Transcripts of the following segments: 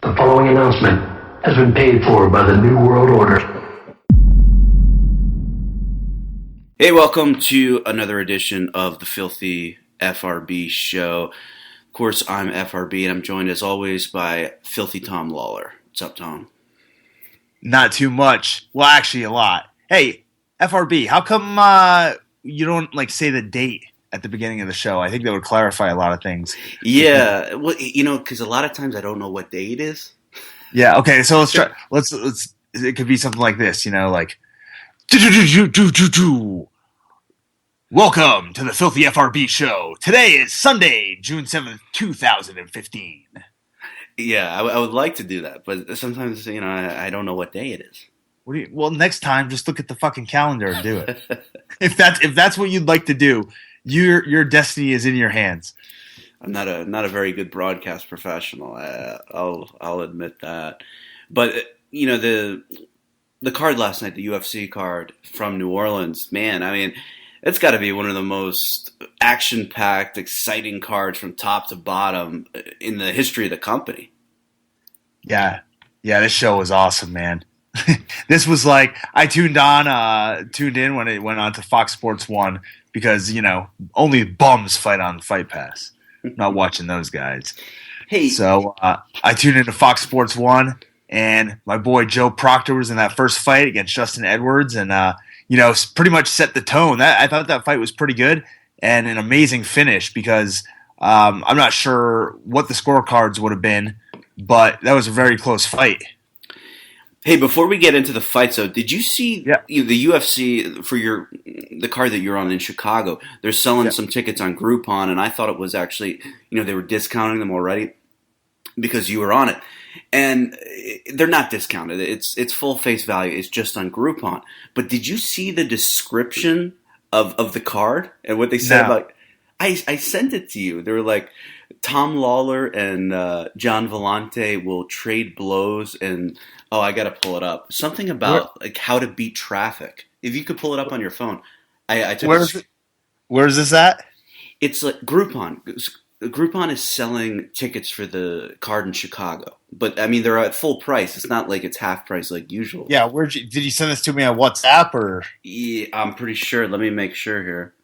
The following announcement has been paid for by the New World Order. Hey, welcome to another edition of the Filthy FRB Show. Of course, I'm FRB, and I'm joined as always by Filthy Tom Lawlor. What's up, Tom? Not too much. Well, actually, a lot. Hey, FRB, how come you don't say the date at the beginning of the show? I think that would clarify a lot of things. Yeah, well, because a lot of times I don't know what day it is. Yeah. Okay. So let's try. Let's. It could be something like this. Welcome to the Filthy FRB Show. Today is Sunday, June 7th, 2015. Yeah, I would like to do that, but sometimes I don't know what day it is. Well, next time, just look at the fucking calendar and do it. If that's what you'd like to do, your destiny is in your hands. I'm not a very good broadcast professional. I'll admit that. But the card last night, the UFC card from New Orleans, man, I mean, it's got to be one of the most action-packed, exciting cards from top to bottom in the history of the company. Yeah, this show was awesome, man. This was I tuned in when it went on to Fox Sports 1 because, only bums fight on Fight Pass. I'm not watching those guys. Hey, so I tuned into Fox Sports 1, and my boy Joe Proctor was in that first fight against Justin Edwards, and pretty much set the tone. I thought that fight was pretty good and an amazing finish because I'm not sure what the scorecards would have been, but that was a very close fight. Hey, before we get into the fights, though, did you see the UFC for the card that you're on in Chicago? They're selling some tickets on Groupon, and I thought it was actually, they were discounting them already because you were on it. And they're not discounted. It's full face value. It's just on Groupon. But did you see the description of the card and what they said about? I sent it to you. They were like, Tom Lawlor and John Vellante will trade blows, and I got to pull it up. Something about how to beat traffic. If you could pull it up on your phone, I took. Where's this at? It's like Groupon. Groupon is selling tickets for the card in Chicago, but I mean they're at full price. It's not like it's half price like usual. Yeah, did you send this to me on WhatsApp or? Yeah, I'm pretty sure. Let me make sure here.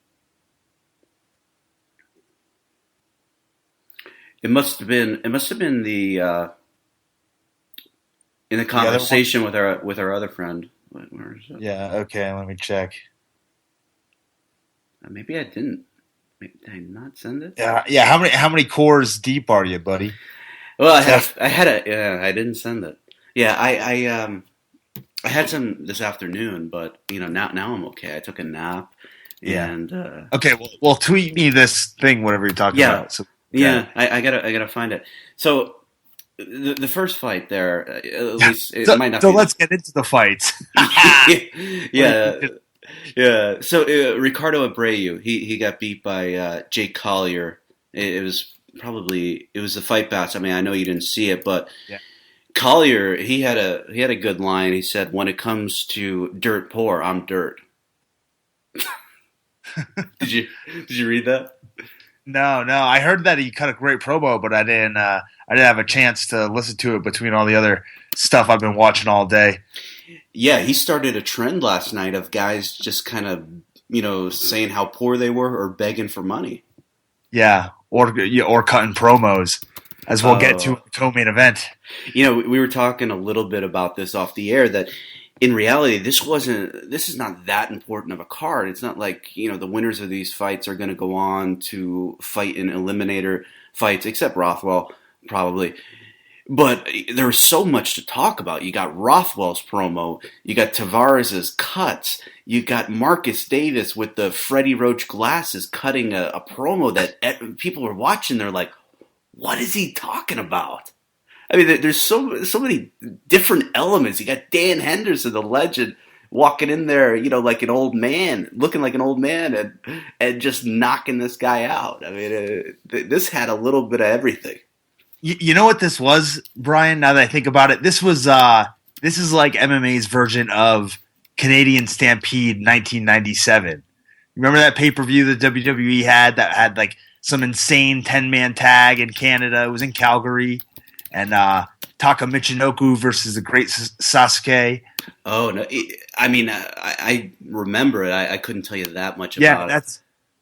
It must have been the in the conversation with our other friend. Where is it? Yeah. Okay. Let me check. Maybe I didn't. Did I not send it? Yeah. How many cores deep are you, buddy? Well, I didn't send it. Yeah, I had some this afternoon, but now I'm okay. I took a nap. Yeah. And okay. Well, tweet me this thing, whatever you're talking about. So, yeah, I gotta find it. So the first fight there, at least it might not. So let's get into the fights. Yeah. So Ricardo Abreu, he got beat by Jake Collier. It was the fight pass. I mean, I know you didn't see it, but Collier, he had a good line. He said, "When it comes to dirt poor, I'm dirt." Did you read that? No. I heard that he cut a great promo, but I didn't have a chance to listen to it between all the other stuff I've been watching all day. Yeah, he started a trend last night of guys just kind of, saying how poor they were or begging for money. Yeah, or cutting promos, as we'll get to in the co-main event. We were talking a little bit about this off the air that in reality, this is not that important of a card. It's not like, the winners of these fights are going to go on to fight in eliminator fights, except Rothwell, probably. But there's so much to talk about. You got Rothwell's promo. You got Tavares's cuts. You got Marcus Davis with the Freddie Roach glasses cutting a promo that people were watching. They're like, what is he talking about? I mean, there's so many different elements. You got Dan Henderson, the legend, walking in there, like an old man, looking like an old man, and just knocking this guy out. I mean, this had a little bit of everything. You know what this was, Brian? Now that I think about it, this is like MMA's version of Canadian Stampede 1997. Remember that pay-per-view that WWE had that had some insane 10-man tag in Canada? It was in Calgary. And Taka Michinoku versus the Great Sasuke. Oh no! I mean, I remember it. I couldn't tell you that much Yeah, about it.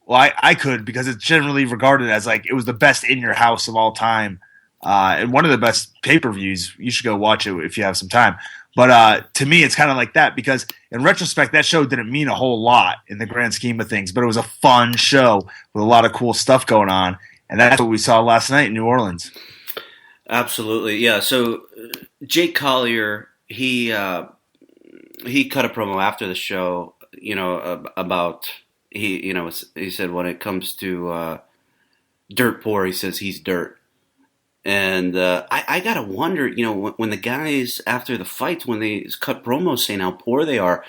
I could, because it's generally regarded as like it was the best in your house of all time, and one of the best pay-per-views. You should go watch it if you have some time. But to me, it's kind of like that, because in retrospect, that show didn't mean a whole lot in the grand scheme of things, but it was a fun show with a lot of cool stuff going on, and that's what we saw last night in New Orleans. Absolutely, yeah. So Jake Collier, he cut a promo after the show, about he said when it comes to dirt poor, he says he's dirt. And I gotta wonder, when the guys after the fights, when they cut promos saying how poor they are,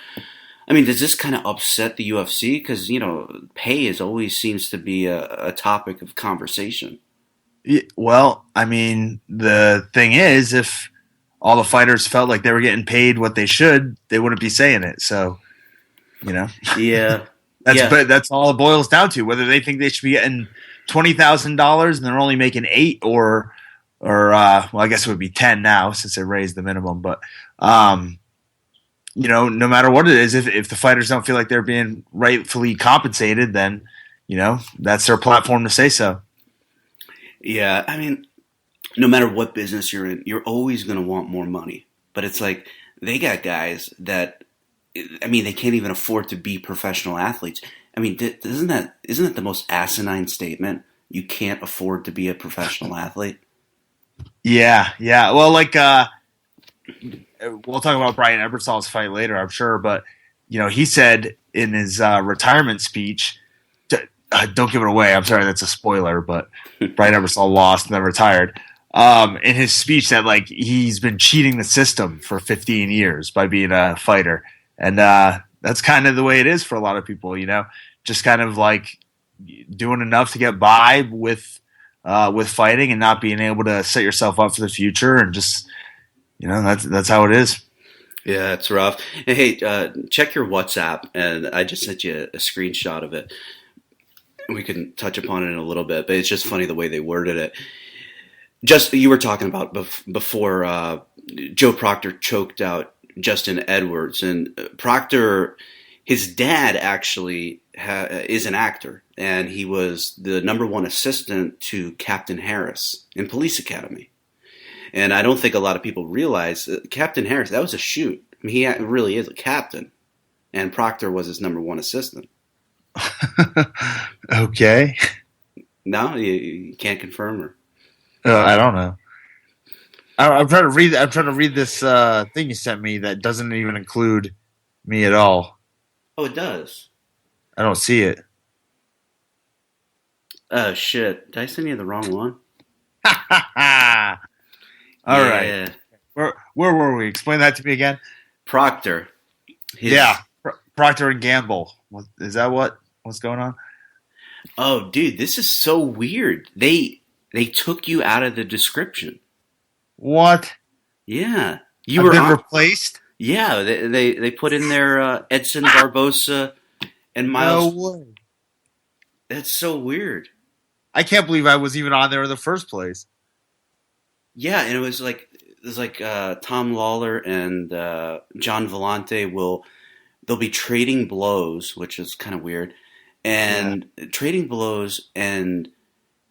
I mean, does this kind of upset the UFC? Because pay always seems to be a topic of conversation. Yeah, well, I mean, the thing is, if all the fighters felt like they were getting paid what they should, they wouldn't be saying it. So, Yeah, that's all it boils down to. Whether they think they should be getting $20,000 and they're only making $8, or I guess it would be 10 now since they raised the minimum. But no matter what it is, if the fighters don't feel like they're being rightfully compensated, then that's their platform to say so. Yeah, I mean, no matter what business you're in, you're always going to want more money. But it's like they got guys that, I mean, they can't even afford to be professional athletes. I mean, isn't that the most asinine statement? You can't afford to be a professional athlete. Yeah. Well, like we'll talk about Brian Ebersol's fight later, I'm sure. But he said in his retirement speech. Don't give it away. I'm sorry, that's a spoiler, but Brian Ebersol lost and then retired. In his speech, that like he's been cheating the system for 15 years by being a fighter, and that's kind of the way it is for a lot of people. Just kind of like doing enough to get by with fighting and not being able to set yourself up for the future, and just that's how it is. Yeah, it's rough. And hey, check your WhatsApp, and I just sent you a screenshot of it. We can touch upon it in a little bit, but it's just funny the way they worded it. Just you were talking about before Joe Proctor choked out Justin Edwards, and Proctor, his dad actually is an actor, and he was the #1 assistant to Captain Harris in Police Academy. And I don't think a lot of people realize that Captain Harris, that was a shoot. I mean, he really is a captain, and Proctor was his #1 assistant. Okay. No, you can't confirm, or I don't know. I'm trying to read this thing you sent me that doesn't even include me at all. Oh, it does. I don't see it. Oh shit! Did I send you the wrong one? All right. Where were we? Explain that to me again. Proctor. Procter and Gamble. Is that what's going on? Oh, dude, this is so weird. They took you out of the description. What? Yeah, I've been replaced. Yeah, they put in there Edson Barbosa and Miles. No way. That's so weird. I can't believe I was even on there in the first place. Yeah, and it was like Tom Lawlor and John Vellante they'll be trading blows, which is kind of weird, and trading blows and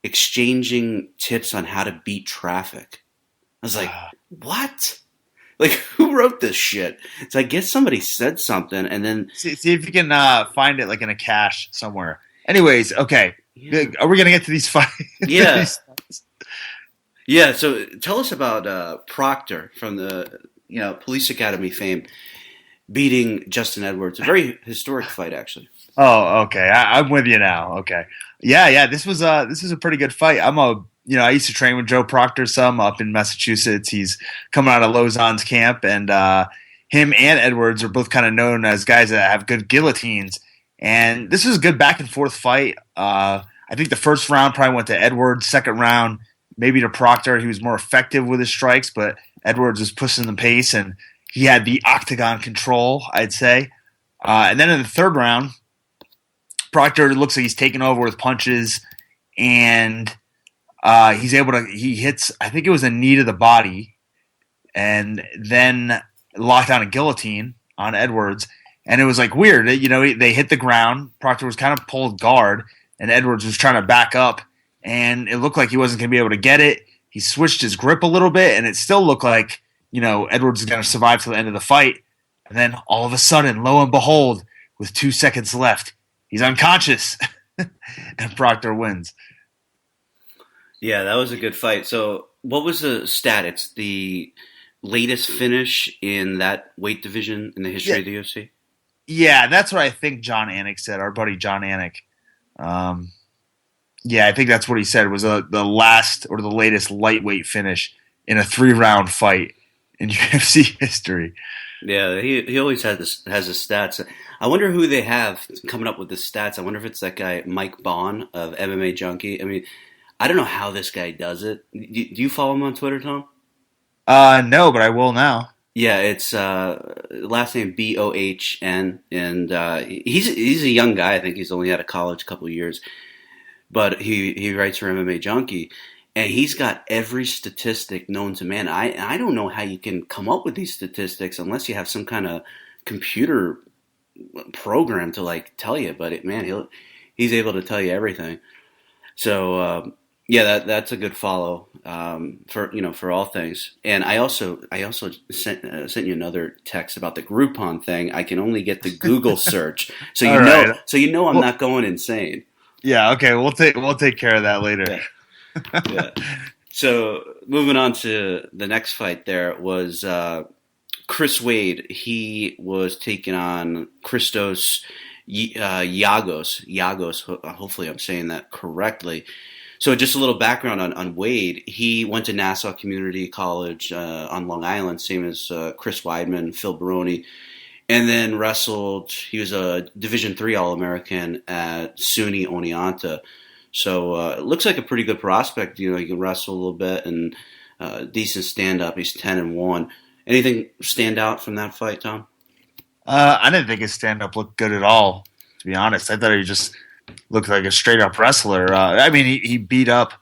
exchanging tips on how to beat traffic. I was like, what? Like, who wrote this shit? So I guess somebody said something, and then see if you can find it like in a cache somewhere. Anyways, okay, are we gonna get to these fights? Yeah. Yeah, so tell us about Proctor from the Police Academy fame beating Justin Edwards. A very historic fight, actually. Oh, okay. I'm with you now. Okay. Yeah. This was a pretty good fight. I used to train with Joe Proctor some up in Massachusetts. He's coming out of Lausanne's camp, and him and Edwards are both kind of known as guys that have good guillotines. And this was a good back and forth fight. I think the first round probably went to Edwards. Second round, maybe to Proctor. He was more effective with his strikes, but Edwards was pushing the pace, and he had the octagon control, I'd say. And then in the third round, Proctor looks like he's taking over with punches, and he hits, I think it was a knee to the body, and then locked down a guillotine on Edwards. And it was like weird. They hit the ground. Proctor was kind of pulled guard, and Edwards was trying to back up, and it looked like he wasn't going to be able to get it. He switched his grip a little bit, and it still looked like, Edwards is going to survive till the end of the fight. And then all of a sudden, lo and behold, with 2 seconds left, he's unconscious, and Proctor wins. Yeah, that was a good fight. So what was the stat? It's the latest finish in that weight division in the history of the UFC? Yeah, that's what I think John Anik said, our buddy John Anik. Yeah, I think that's what he said was the last or the latest lightweight finish in a 3-round fight in UFC history. Yeah, he always has his stats. I wonder who they have coming up with the stats. I wonder if it's that guy Mike Bond of MMA Junkie. I mean, I don't know how this guy does it. Do you follow him on Twitter, Tom? No, but I will now. Yeah, it's last name Bohn, and he's a young guy. I think he's only out of college a couple of years, but he writes for MMA Junkie, and he's got every statistic known to man. I don't know how you can come up with these statistics unless you have some kind of computer program to like tell you. But he's able to tell you everything. So yeah, that's a good follow for all things. And I also sent you another text about the Groupon thing. I can only get the Google search, so I'm not going insane. Yeah, okay, we'll take care of that later. Yeah. Yeah. So moving on to the next fight, there was Chris Wade. He was taking on Christos Giagos. Hopefully, I'm saying that correctly. So just a little background on Wade. He went to Nassau Community College on Long Island, same as Chris Weidman, Phil Baroni, and then wrestled. He was a Division III All-American at SUNY Oneonta. So it looks like a pretty good prospect. He can wrestle a little bit and decent stand-up. He's 10-1. Anything stand out from that fight, Tom? I didn't think his stand-up looked good at all, to be honest. I thought he just looked like a straight-up wrestler. He beat up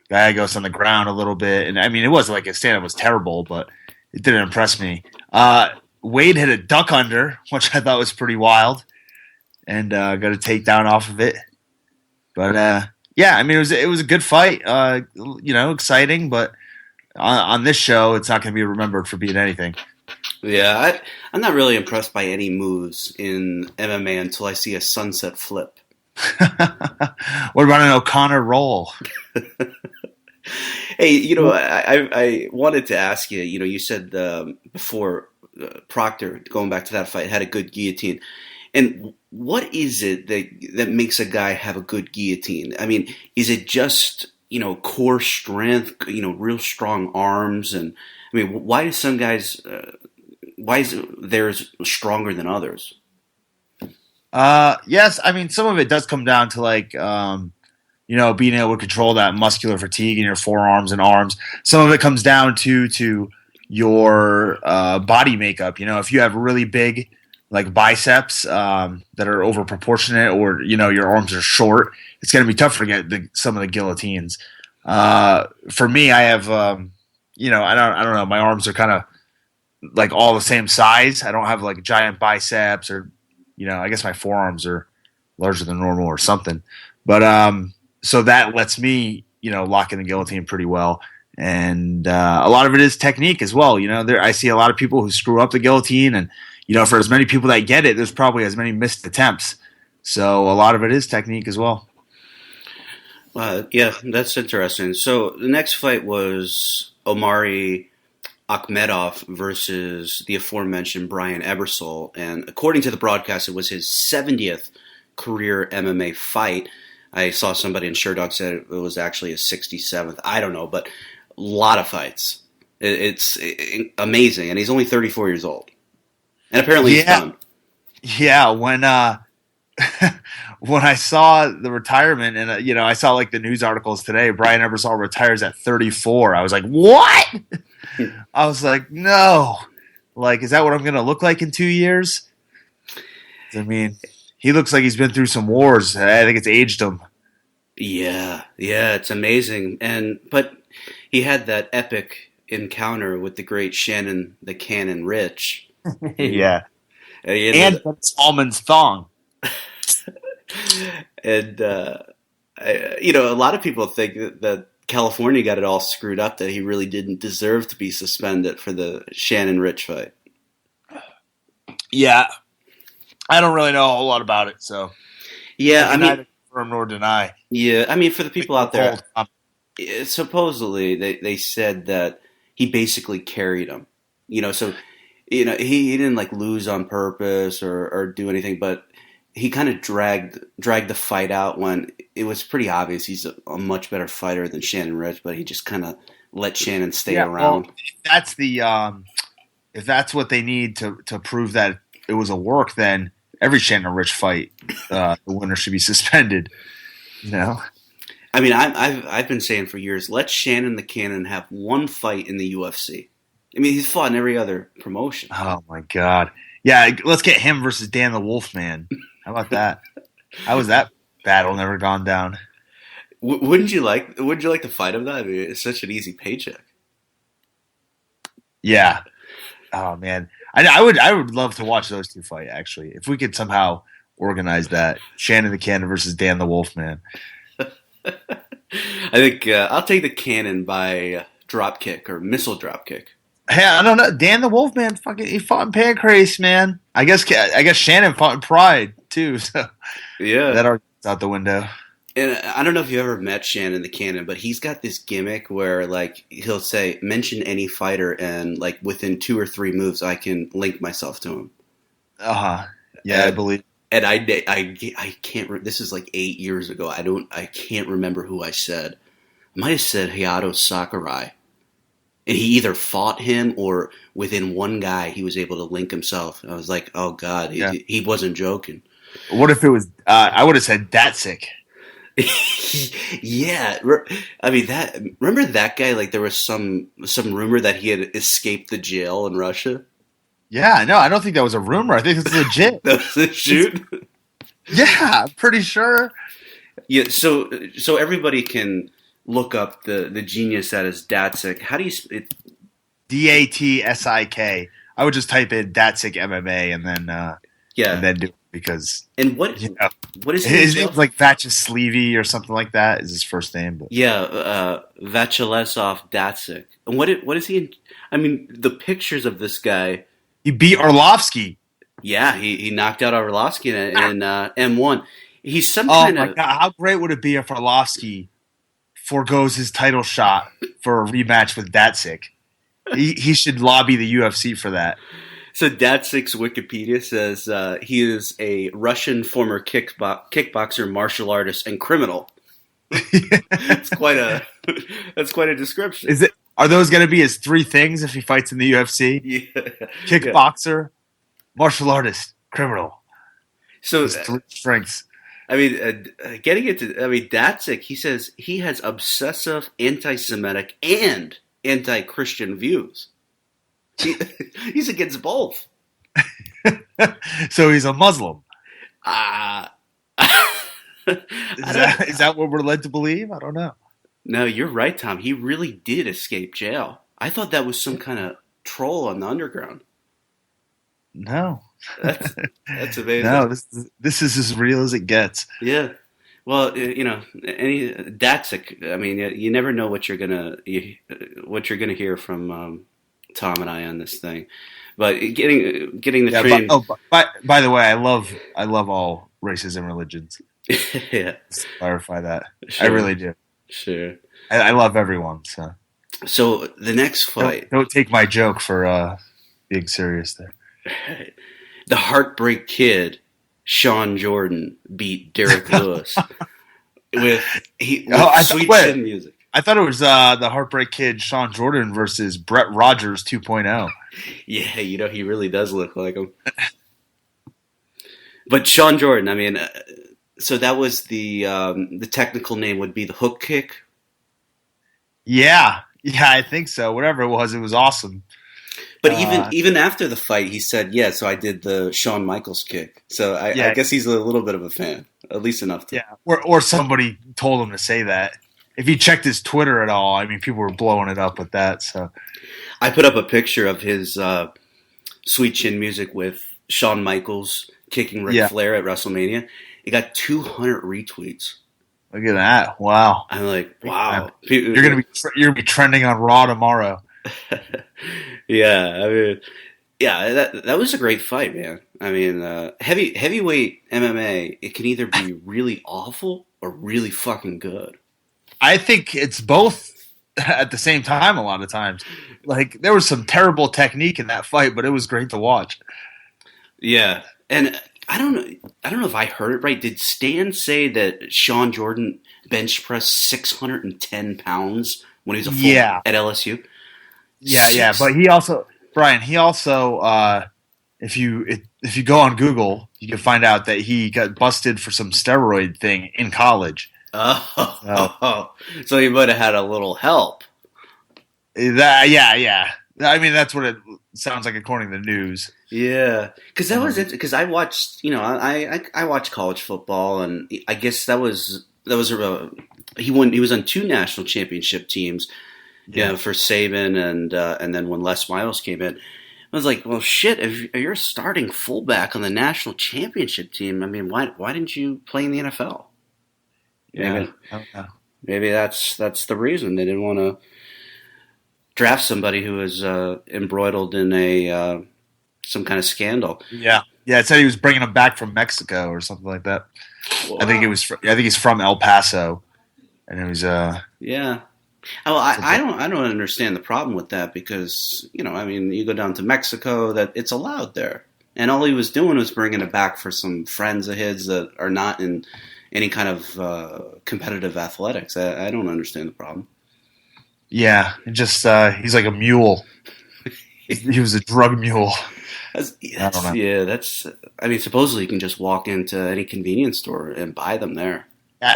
Gallegos on the ground a little bit. And, it wasn't like his stand-up was terrible, but it didn't impress me. Wade hit a duck under, which I thought was pretty wild, and got a takedown off of it. But, it was a good fight. Exciting, but on this show, it's not going to be remembered for being anything. Yeah, I'm not really impressed by any moves in MMA until I see a sunset flip. What about an O'Connor roll? Hey, I wanted to ask you, you said before Proctor, going back to that fight, had a good guillotine. And what is it that makes a guy have a good guillotine? I mean, is it just, core strength, real strong arms? And why do some guys, why is theirs stronger than others? Yes, some of it does come down to being able to control that muscular fatigue in your forearms and arms. Some of it comes down to your body makeup. If you have really big biceps that are over proportionate, or your arms are short, it's going to be tough to get some of the guillotines. For me, I have I don't know, my arms are kind of all the same size. I don't have giant biceps, or I guess my forearms are larger than normal or something. But so that lets me lock in the guillotine pretty well. And a lot of it is technique as well. I see a lot of people who screw up the guillotine, and for as many people that get it, there's probably as many missed attempts. So a lot of it is technique as well. Yeah, that's interesting. So the next fight was Omari Akhmedov versus the aforementioned Brian Ebersol. And according to the broadcast, it was his 70th career MMA fight. I saw somebody in Sherdog said it was actually his 67th. I don't know, but a lot of fights. It's amazing. And he's only 34 years old. And apparently he's done. Yeah, when when I saw the retirement, and I saw the news articles today, Brian Ebersol retires at 34. I was like, what? I was like, no. Is that what I'm going to look like in 2 years? He looks like he's been through some wars. I think it's aged him. Yeah, it's amazing. But he had that epic encounter with the great Shannon the Cannon Rich. Yeah. And Almond's thong. And a lot of people think that California got it all screwed up, that he really didn't deserve to be suspended for the Shannon Rich fight. Yeah. I don't really know a whole lot about it, so. Yeah, I neither confirm nor deny. Yeah, I mean, for the people out there, supposedly they said that he basically carried him. So he didn't like lose on purpose or do anything, but he kind of dragged the fight out when it was pretty obvious he's a much better fighter than Shannon Rich, but he just kind of let Shannon stay around. Well, that's if that's what they need to prove that it was a work, then every Shannon Rich fight, the winner should be suspended. I mean, I've been saying for years, let Shannon the Cannon have one fight in the UFC. I mean, he's fought in every other promotion. Oh my God! Yeah, let's get him versus Dan the Wolfman. How about that? How was that battle never gone down? Wouldn't you like to fight him? That I mean, it's such an easy paycheck. Yeah. Oh man, I would love to watch those two fight. Actually, if we could somehow organize that, Shannon the Cannon versus Dan the Wolfman. I think I'll take the Cannon by drop kick or missile drop kick. Hey, I don't know. Dan the Wolfman, he fought in Pancrase, man. I guess Shannon fought in Pride too. So yeah, that argument's out the window. And I don't know if you ever met Shannon the Cannon, but he's got this gimmick where like he'll say, mention any fighter, and like within 2 or 3 moves, I can link myself to him. Yeah, I believe. And I can't. This is like 8 years ago. I can't remember who I said. I might have said Hayato Sakurai, and he either fought him or within one guy he was able to link himself. I was like, oh God, he wasn't joking. What if it was? I would have said Datsik. Yeah, I mean remember that guy? Like there was some rumor that he had escaped the jail in Russia. Yeah, no, I don't think that was a rumor. I think it's legit. That was a shoot. Yeah, I'm pretty sure. Yeah, so everybody can look up the genius that is Datsik. How do you it? Datsik. I would just type in Datsik MMA and then and then do it because what is his name's like Vyacheslav or something like that is his first name. But. Yeah, Vyacheslav Datsik. And what is he? I mean, the pictures of this guy. He beat Arlovsky. Yeah, he knocked out Arlovsky in M1. He's some kind of. Oh my God! How great would it be if Arlovsky forgoes his title shot for a rematch with Datsik? He should lobby the UFC for that. So Datsik's Wikipedia says he is a Russian former kickboxer, martial artist, and criminal. That's quite a description. Are those going to be his 3 things if he fights in the UFC? Yeah. Kickboxer, martial artist, criminal. So his 3 strengths. I mean, Datsik, he says he has obsessive anti-Semitic and anti-Christian views. He's against both. So he's a Muslim. Is that what we're led to believe? I don't know. No, you're right, Tom. He really did escape jail. I thought that was some kind of troll on the underground. No. That's amazing. No, this is as real as it gets. Yeah. Well, any Datsik. I mean, you never know what you're gonna hear from Tom and I on this thing. But getting the train. By the way, I love all races and religions. Yeah. Just clarify that. Sure. I really do. Sure. I love everyone. So the next fight. Don't take my joke for being serious there. The Heartbreak Kid, Sean Jordan, beat Derek Lewis with sweet chin music. I thought it was the Heartbreak Kid, Sean Jordan versus Brett Rogers 2.0. Yeah, he really does look like him. But Sean Jordan, I mean, so that was the technical name would be the hook kick. Yeah, I think so. Whatever it was awesome. But even after the fight, he said, "Yeah, so I did the Shawn Michaels kick." So I guess he's a little bit of a fan, at least enough to. Yeah, or somebody told him to say that. if you checked his Twitter at all, I mean, people were blowing it up with that. So I put up a picture of his Sweet Chin Music with Shawn Michaels kicking Ric Flair at WrestleMania. It got 200 retweets. Look at that! Wow. I'm like, wow. You're gonna be trending on Raw tomorrow. Yeah, I mean, yeah, that was a great fight, man. I mean, heavyweight MMA, it can either be really awful or really fucking good. I think it's both at the same time a lot of times. Like, there was some terrible technique in that fight, but it was great to watch. Yeah, and I don't know if I heard it right. Did Stan say that Sean Jordan bench pressed 610 pounds when he was a full at LSU? Yeah. But he also, Brian, if you go on Google, you can find out that he got busted for some steroid thing in college. So he might have had a little help. Yeah. I mean, that's what it sounds like according to the news. Yeah, because that was it. Because I watched, I watched college football, and I guess that was he was on 2 national championship teams, for Saban and then when Les Miles came in, I was like, well, shit, if you're a starting fullback on the national championship team, I mean, why didn't you play in the NFL? Yeah, maybe that's the reason they didn't want to draft somebody who was embroiled in some kind of scandal. Yeah. It said he was bringing him back from Mexico or something like that. Wow. I think he's from El Paso, and it was yeah. Well, I don't understand the problem with that because I mean, you go down to Mexico, that it's allowed there, and all he was doing was bringing it back for some friends of his that are not in any kind of competitive athletics. I don't understand the problem. Yeah, just he's like a mule. He was a drug mule. I don't know. I mean, supposedly you can just walk into any convenience store and buy them there.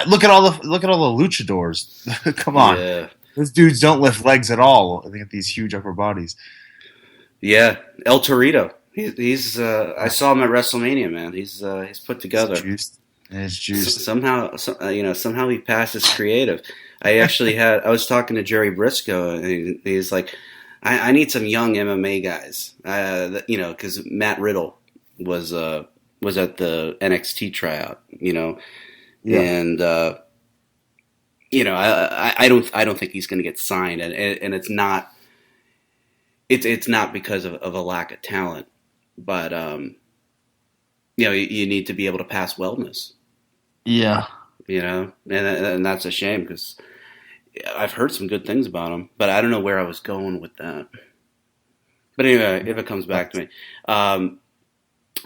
Look at all the luchadors. Come on, those dudes don't lift legs at all. They have these huge upper bodies. Yeah, El Torito. He's I saw him at WrestleMania, man. He's put together. It's juiced. Somehow he passes creative. I was talking to Jerry Briscoe, and he's like, I need some young MMA guys, because Matt Riddle was at the NXT tryout, and I don't think he's going to get signed, and it's not because of a lack of talent, but you need to be able to pass wellness. Yeah, and that's a shame because I've heard some good things about him, but I don't know where I was going with that. But anyway, if it comes back to me,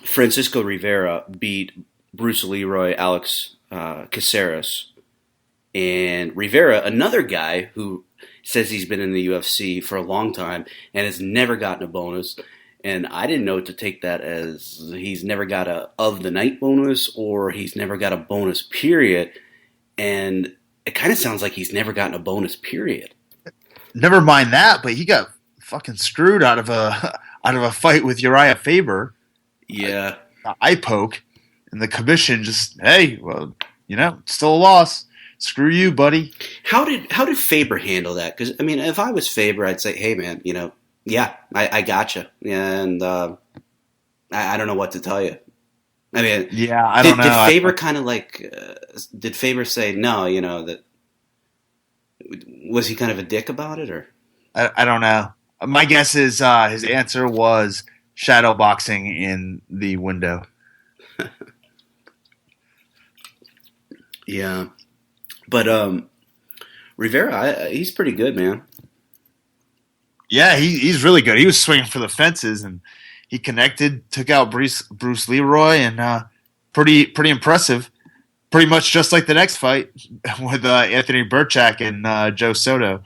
Francisco Rivera beat Bruce Leroy, Alex Caceres, and Rivera, another guy who says he's been in the UFC for a long time and has never gotten a bonus. And I didn't know to take that as he's never got a of the night bonus or he's never got a bonus period. And it kind of sounds like he's never gotten a bonus period. Never mind that, but he got fucking screwed out of a fight with Uriah Faber. Yeah, eye poke, and the commission just, hey, well, it's still a loss. Screw you, buddy. How did Faber handle that? Because I mean, if I was Faber, I'd say, hey, man, yeah, I gotcha, and I don't know what to tell you. I mean, yeah, I don't know. Did Faber kind of did Faber say no? That was he kind of a dick about it, or I don't know. My guess is his answer was shadow boxing in the window. Yeah, but Rivera, he's pretty good, man. Yeah, he's really good. He was swinging for the fences, and he connected, took out Bruce Leroy, and pretty impressive. Pretty much just like the next fight with Anthony Burchak and Joe Soto.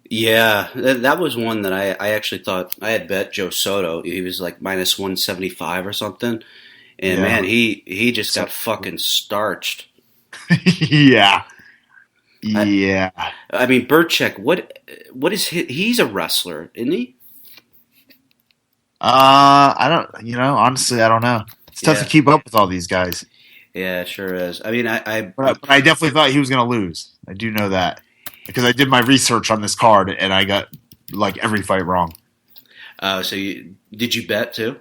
Yeah, that was one that I actually thought I had bet Joe Soto. He was like minus 175 or something, and man, he just got fucking starched. Yeah. I mean, Burchak, what is he's a wrestler, isn't he? I don't, honestly, I don't know. It's tough to keep up with all these guys. Yeah, it sure is. I mean, But I definitely thought he was going to lose. I do know that because I did my research on this card and I got like every fight wrong. So did you bet too?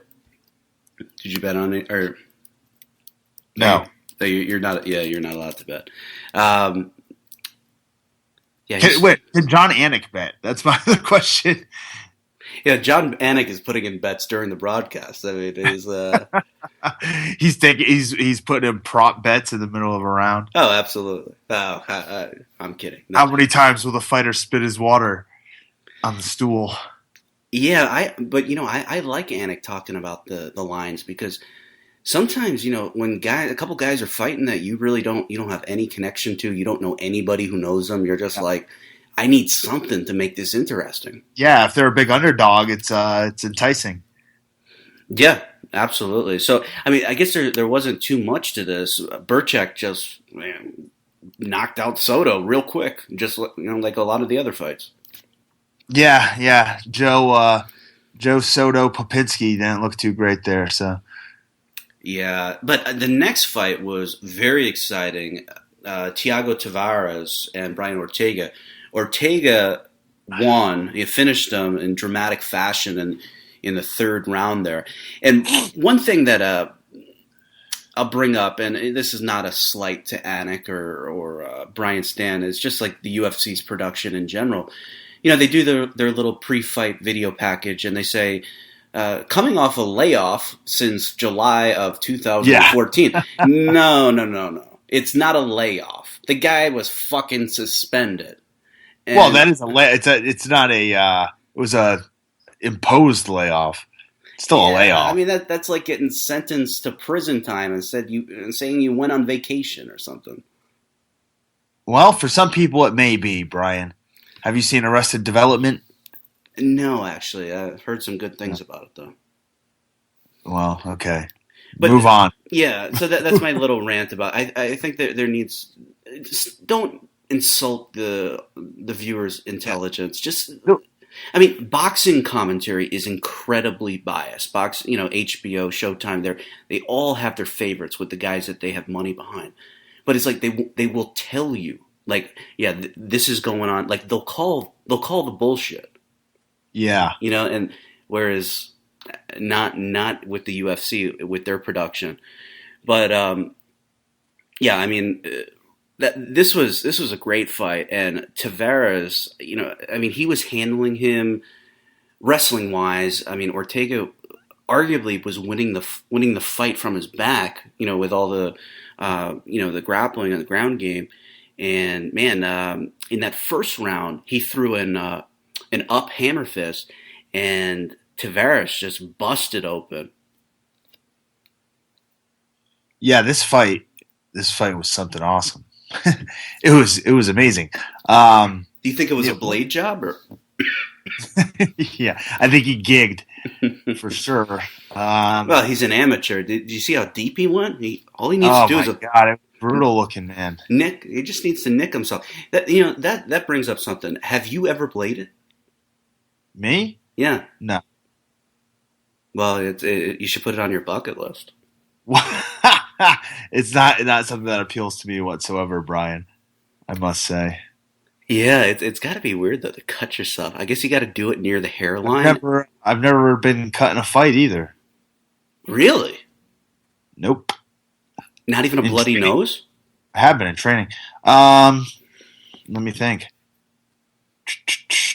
Did you bet on it or No. You're not. Yeah, you're not allowed to bet. Yeah. Can John Anik bet? That's my other question. Yeah, John Anik is putting in bets during the broadcast. I mean, it is. He's putting in prop bets in the middle of a round. Oh, absolutely. Oh, I'm kidding. No. How many times will the fighter spit his water on the stool? Yeah, but I like Anik talking about the lines because sometimes when a couple guys are fighting that you really don't have any connection to, you don't know anybody who knows them. You're just like, I need something to make this interesting. Yeah, if they're a big underdog, it's enticing. Yeah, absolutely. So, I mean, I guess there wasn't too much to this. Burchak just knocked out Soto real quick, just like a lot of the other fights. Yeah. Joe Soto Popinski didn't look too great there. So. Yeah, but the next fight was very exciting. Thiago Tavares and Brian Ortega. Ortega won. He finished him in dramatic fashion in the third round there. And one thing that I'll bring up, and this is not a slight to Anik or Brian Stan, it's just like the UFC's production in general. They do their little pre-fight video package, and they say, coming off a layoff since July of 2014. Yeah. No. It's not a layoff. The guy was fucking suspended. And well, that is it's not a it was a imposed layoff. It's still a layoff. I mean that's like getting sentenced to prison time and saying you went on vacation or something. Well, for some people it may be, Brian. Have you seen Arrested Development? No, actually. I've heard some good things about it though. Well, okay. But move on. Yeah, so that's my little rant about I think that there needs don't insult the viewer's intelligence. Just, I mean, boxing commentary is incredibly biased. HBO, Showtime, they all have their favorites with the guys that they have money behind. But it's like they will tell you, like, yeah, this is going on. Like they'll call the bullshit. Yeah, and whereas not with the UFC with their production, but yeah, I mean. This was a great fight, and Tavares, I mean, he was handling him wrestling wise. I mean, Ortega arguably was winning the fight from his back, with all the the grappling and the ground game. And man, in that first round, he threw an up hammer fist, and Tavares just busted open. Yeah, this fight was something awesome. It was amazing. Do you think it was a blade job or? Yeah, I think he gigged for sure. Well, he's an amateur. Did you see how deep he went? All he needs to do is God, it was brutal looking, man. He just needs to nick himself. That brings up something. Have you ever bladed? Me? Yeah. No. Well, you should put it on your bucket list. It's not something that appeals to me whatsoever, Brian. I must say. Yeah, it's got to be weird though to cut yourself. I guess you got to do it near the hairline. I've never been cut in a fight either. Really? Nope. Not even a bloody nose? I have been in training. Let me think.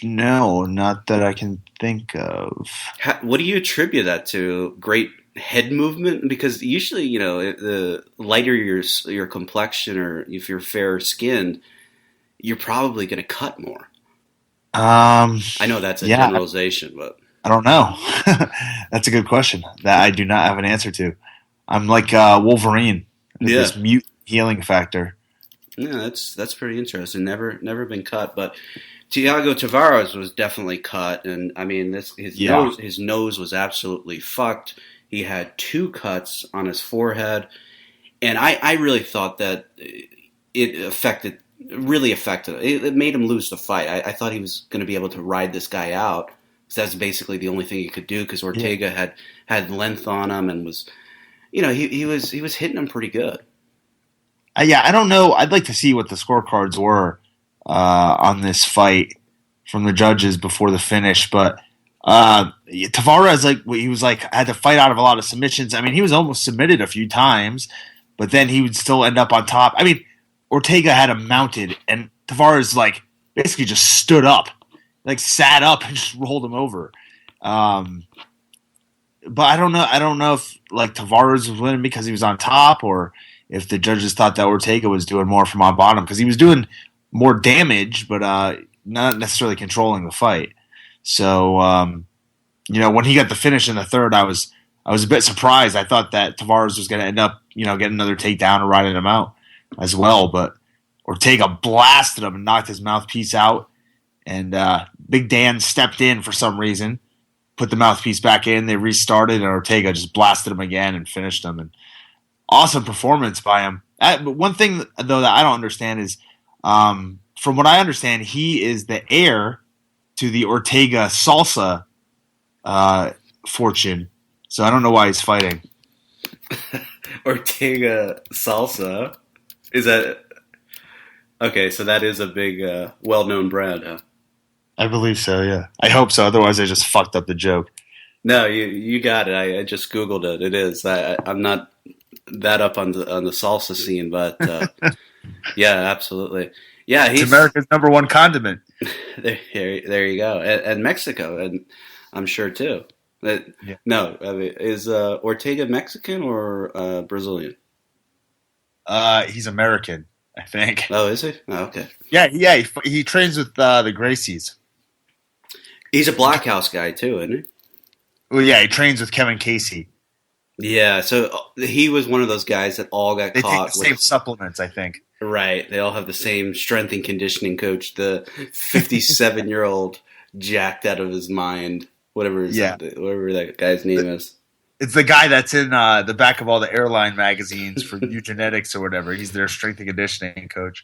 No, not that I can think of. What do you attribute that to? Great head movement? Because usually, the lighter your complexion, or if you're fair skinned, you're probably going to cut more. I know that's a generalization, but I don't know. That's a good question that I do not have an answer to. I'm like Wolverine. This mute healing factor. Yeah, that's pretty interesting. Never been cut, but Thiago Tavares was definitely cut, and I mean his nose was absolutely fucked. He had 2 cuts on his forehead, and I really thought that it really affected it. It made him lose the fight. I thought he was going to be able to ride this guy out, because that's basically the only thing he could do, because Ortega had length on him and was, he was hitting him pretty good. I don't know. I'd like to see what the scorecards were on this fight from the judges before the finish, but Tavares, he was had to fight out of a lot of submissions. I mean, he was almost submitted a few times, but then he would still end up on top. I mean, Ortega had him mounted, and Tavares basically just stood up, sat up and just rolled him over. But I don't know. I don't know if Tavares was winning because he was on top, or if the judges thought that Ortega was doing more from on bottom, because he was doing more damage, but not necessarily controlling the fight. So when he got the finish in the third, I was a bit surprised. I thought that Tavares was going to end up getting another takedown or riding him out as well, but Ortega blasted him and knocked his mouthpiece out, and Big Dan stepped in for some reason, put the mouthpiece back in, they restarted, and Ortega just blasted him again and finished him. And awesome performance by him. But one thing, though, that I don't understand is, from what I understand, he is the heir to the Ortega salsa fortune. So I don't know why he's fighting. Ortega salsa? Is that... Okay, so that is a big, well-known brand, huh? I believe so, yeah. I hope so. Otherwise, I just fucked up the joke. No, you got it. I just Googled it. It is. I'm not that up on the salsa scene, but yeah, absolutely. Yeah, it's America's number one condiment. There you go. And Mexico, and I'm sure too. Yeah. No, I mean, is Ortega Mexican or Brazilian? He's American, I think. Oh, is he? Oh, okay. Yeah. He trains with the Gracies. He's a Black House guy too, isn't he? Well, yeah, he trains with Kevin Casey. Yeah, so he was one of those guys that all got caught take the same supplements, I think. Right, they all have the same strength and conditioning coach. The 57-year-old jacked out of his mind, whatever that guy's name is. It's the guy that's in the back of all the airline magazines for Eugenetics or whatever. He's their strength and conditioning coach.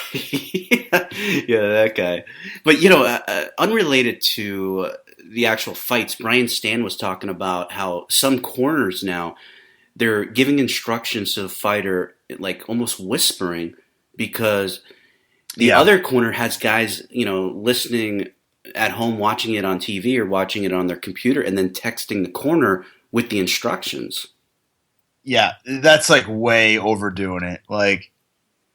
Yeah, that guy. But, unrelated to the actual fights, Brian Stan was talking about how some corners now, they're giving instructions to the fighter, almost whispering, because the other corner has guys, listening at home, watching it on TV or watching it on their computer, and then texting the corner with the instructions. Yeah, that's way overdoing it. I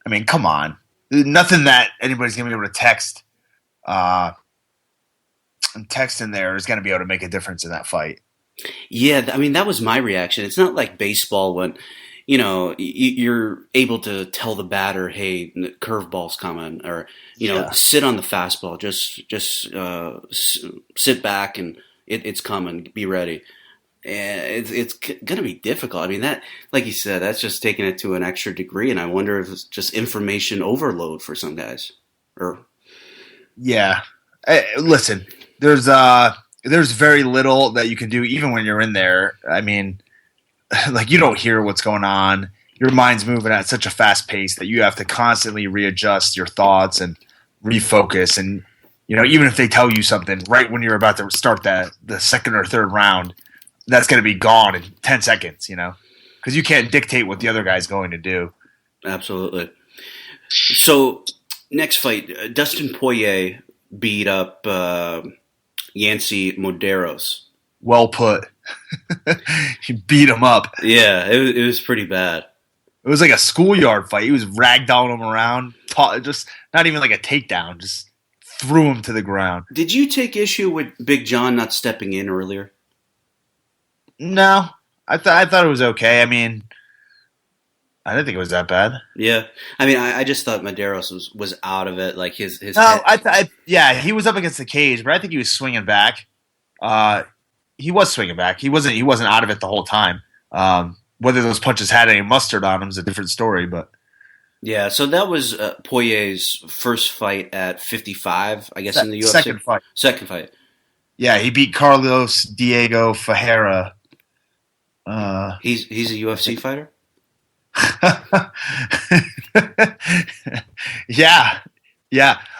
mean, come on. Nothing that anybody's going to be able to text in there is going to be able to make a difference in that fight. Yeah, I mean, that was my reaction. It's not like baseball when, you're able to tell the batter, hey, curveball's coming, or, sit on the fastball. Just sit back and it's coming. Be ready. And it's going to be difficult. I mean, that, like you said, that's just taking it to an extra degree, and I wonder if it's just information overload for some guys. Yeah. Listen, there's very little that you can do even when you're in there. I mean, you don't hear what's going on. Your mind's moving at such a fast pace that you have to constantly readjust your thoughts and refocus. And, even if they tell you something right when you're about to start the second or third round, that's going to be gone in 10 seconds, because you can't dictate what the other guy's going to do. Absolutely. So, next fight, Dustin Poirier beat up Yancy Medeiros. Well put. He beat him up. Yeah, it was pretty bad. It was like a schoolyard fight. He was ragdolling him around, just not even like a takedown, just threw him to the ground. Did you take issue with Big John not stepping in earlier? No, I thought it was okay. I mean, I didn't think it was that bad. Yeah, I mean, I just thought Medeiros was out of it. Like his. No, yeah, he was up against the cage, but I think he was swinging back. He was swinging back. He wasn't out of it the whole time. Whether those punches had any mustard on him is a different story, but. Yeah, so that was Poirier's first fight at 55, I guess, in the UFC. Second fight. Yeah, he beat Carlos Diego Ferreira. He's a UFC fighter? Yeah.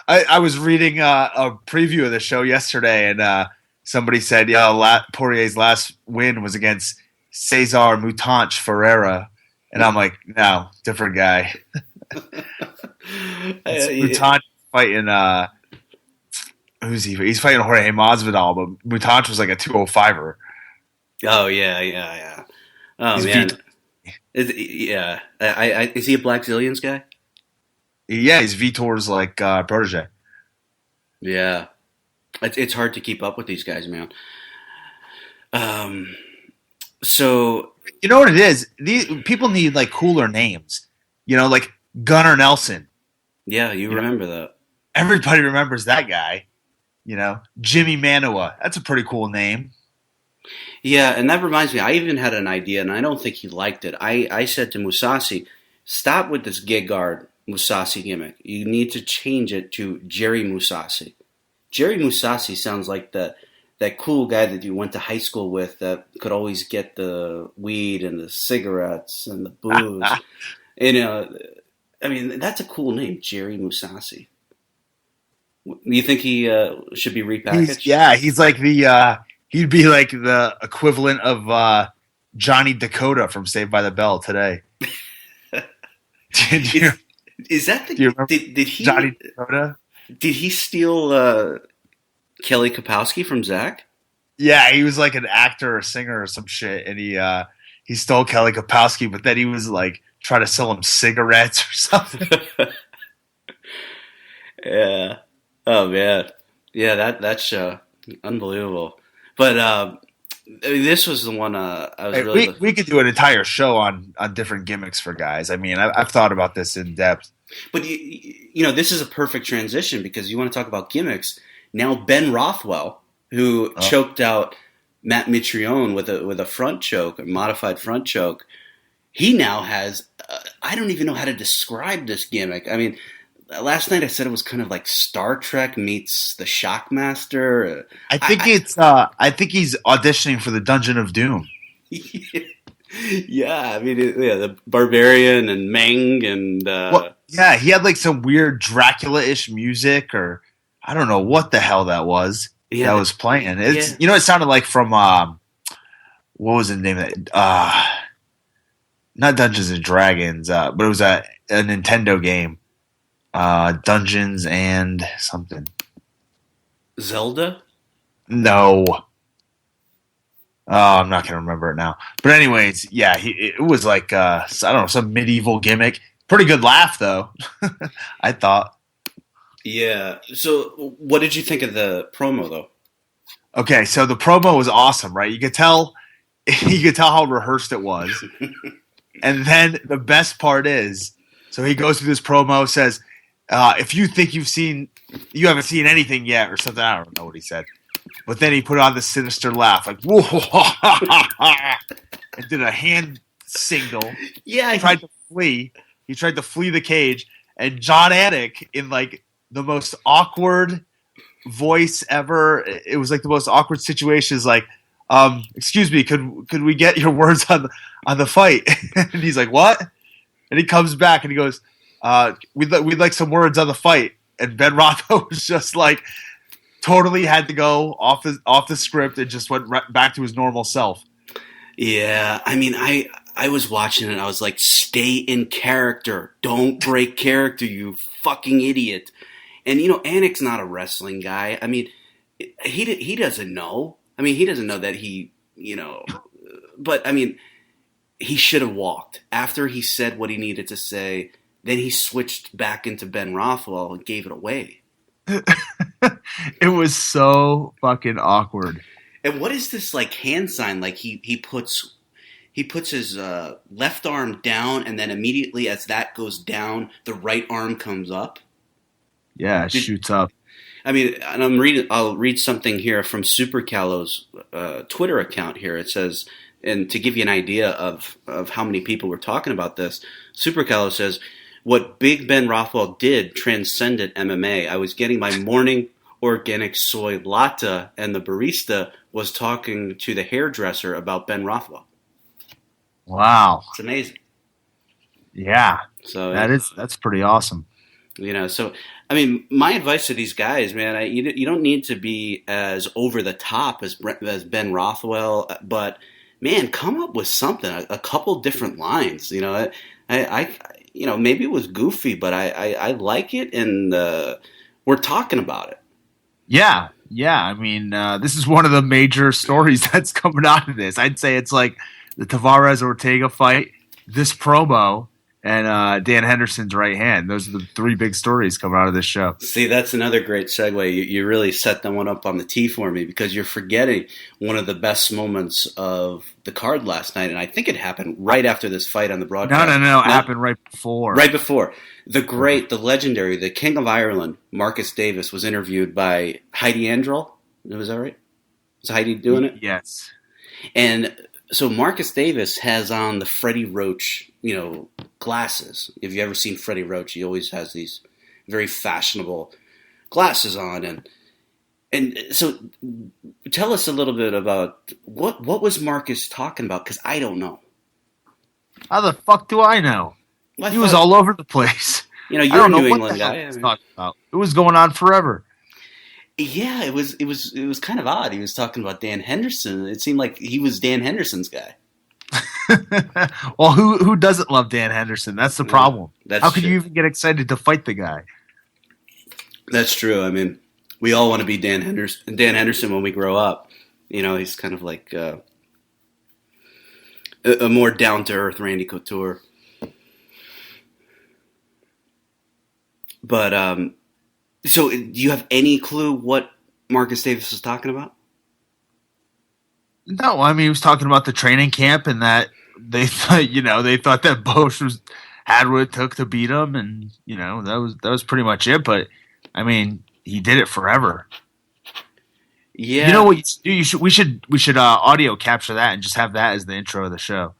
I was reading a preview of the show yesterday, and somebody said, Poirier's last win was against Cesar Mutanch Ferreira, And I'm like, no, different guy. It's Mutant fighting, who's he? He's fighting Jorge Masvidal, but Mutant was like a 205er. Oh, yeah. Oh, He's man. Is he a Black Zillions guy? Yeah, he's Vitor's like protege. Yeah. It's hard to keep up with these guys, man. So you know what it is? These people need like cooler names. Like Gunnar Nelson. Yeah, you remember that. Everybody remembers that guy. Jimmy Manua. That's a pretty cool name. Yeah, and that reminds me, I even had an idea, and I don't think he liked it. I said to Musashi, stop with this gig guard Musashi gimmick. You need to change it to Jerry Musashi. Jerry Musashi sounds like that cool guy that you went to high school with that could always get the weed and the cigarettes and the booze. I mean, that's a cool name, Jerry Musashi. You think he should be repackaged? He's like he'd be like the equivalent of Johnny Dakota from Saved by the Bell today. Is that the? Do you remember did he? Johnny Dakota? Did he steal Kelly Kapowski from Zach? Yeah, he was like an actor or singer or some shit, and he stole Kelly Kapowski, but then he was like trying to sell him cigarettes or something. Yeah. Oh man. Yeah, that show, unbelievable. But I mean, this was the one I was really. We could do an entire show on different gimmicks for guys. I mean, I've thought about this in depth. But this is a perfect transition because you want to talk about gimmicks. Now Ben Rothwell, who choked out Matt Mitrione with a front choke, a modified front choke, he now has. I don't even know how to describe this gimmick. I mean, last night I said it was kind of like Star Trek meets the Shockmaster. I think he's auditioning for the Dungeon of Doom. Yeah, I mean, the Barbarian and Meng and. He had like some weird Dracula-ish music, or I don't know what the hell that was. That was playing. It's it sounded like from what was the name of that? Not Dungeons and Dragons, but it was a Nintendo game. Dungeons and something. Zelda? No. Oh, I'm not going to remember it now. But anyways, it was like, I don't know, some medieval gimmick. Pretty good laugh, though, I thought. Yeah. So what did you think of the promo, though? Okay, so the promo was awesome, right? You could tell how rehearsed it was. And then the best part is, so he goes through this promo, says, if you think you haven't seen anything yet, or something, I don't know what he said. But then he put on the sinister laugh, like, whoa, and did a hand signal. Yeah. He tried to flee. He tried to flee the cage, and John Anik, in like the most awkward voice ever, it was like the most awkward situation, is like, excuse me, could we get your words on the fight? And he's like, what? And he comes back and he goes, we'd like some words on the fight. And Ben Rothwell was just like, totally had to go off the script and just went right back to his normal self. Yeah, I mean, I was watching it. I was like, stay in character. Don't break character, you fucking idiot. And, Anik's not a wrestling guy. I mean, he doesn't know. I mean, he doesn't know that he, but I mean, he should have walked. After he said what he needed to say, then he switched back into Ben Rothwell and gave it away. It was so fucking awkward. And what is this like hand sign? Like he puts his left arm down, and then immediately as that goes down, the right arm comes up. Yeah, it shoots up. I mean, and I'll read something here from Super Calo's Twitter account here. It says, and to give you an idea of how many people were talking about this, Super Calo says, what Big Ben Rothwell did transcended MMA. I was getting my morning organic soy latte, and the barista was talking to the hairdresser about Ben Rothwell. Wow. It's amazing. Yeah. So that's pretty awesome. So I mean, my advice to these guys, man, you don't need to be as over the top as Ben Rothwell, but man, come up with something, a couple different lines. Maybe it was goofy, but I like it, and we're talking about it. Yeah. I mean, this is one of the major stories that's coming out of this. I'd say it's like the Tavares Ortega fight, this promo, and Dan Henderson's right hand. Those are the three big stories coming out of this show. See, that's another great segue. You really set that one up on the tee for me, because you're forgetting one of the best moments of the card last night, and I think it happened right after this fight on the broadcast. No. It happened right before. Right before. The great, the legendary, the King of Ireland, Marcus Davis, was interviewed by Heidi Androl. Was that right? Is Heidi doing it? Yes. And so Marcus Davis has on the Freddie Roach, glasses. If you've ever seen Freddie Roach, he always has these very fashionable glasses on. And so tell us a little bit about what was Marcus talking about, because I don't know. How the fuck do I know? He was all over the place. You're a New England guy. It was going on forever. Yeah, it was kind of odd. He was talking about Dan Henderson. It seemed like he was Dan Henderson's guy. Well, who doesn't love Dan Henderson? That's the problem. How could you even get excited to fight the guy? That's true. I mean, we all want to be Dan Henderson when we grow up. He's kind of like a more down to earth Randy Couture. But so, do you have any clue what Marcus Davis was talking about? No, I mean, he was talking about the training camp and that they thought that Bosch had what it took to beat him, and that was pretty much it. But I mean, he did it forever. Yeah. You know what you do? We should audio capture that and just have that as the intro of the show.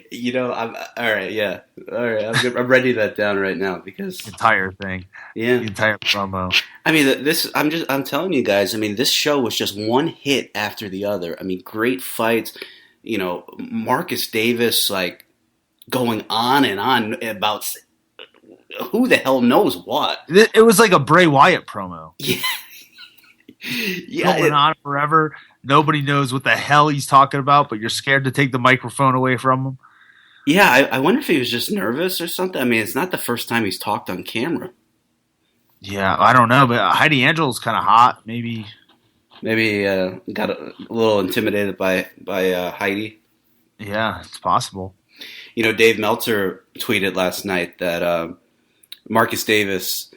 I'm all right. Yeah, all right. I'm writing that down right now, because the entire thing. Yeah, the entire promo. I mean, I'm telling you guys. I mean, this show was just one hit after the other. I mean, great fights. Marcus Davis like going on and on about who the hell knows what. It was like a Bray Wyatt promo. Yeah, going on forever. Nobody knows what the hell he's talking about, but you're scared to take the microphone away from him. Yeah, I wonder if he was just nervous or something. I mean, it's not the first time he's talked on camera. Yeah, I don't know, but Heidi Angel's kind of hot. Maybe got a little intimidated by Heidi. Yeah, it's possible. Dave Meltzer tweeted last night that Marcus Davis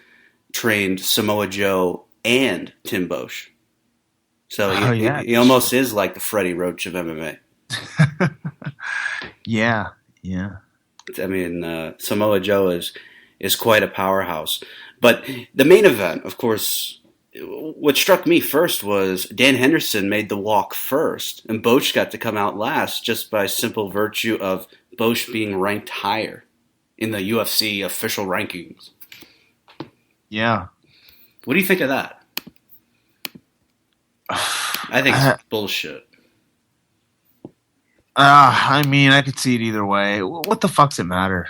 trained Samoa Joe and Tim Bosch. So he almost is like the Freddie Roach of MMA. Yeah. I mean, Samoa Joe is quite a powerhouse. But the main event, of course, what struck me first was Dan Henderson made the walk first, and Bosch got to come out last just by simple virtue of Bosch being ranked higher in the UFC official rankings. Yeah. What do you think of that? I think it's bullshit. I mean, I could see it either way. What the fuck's it matter?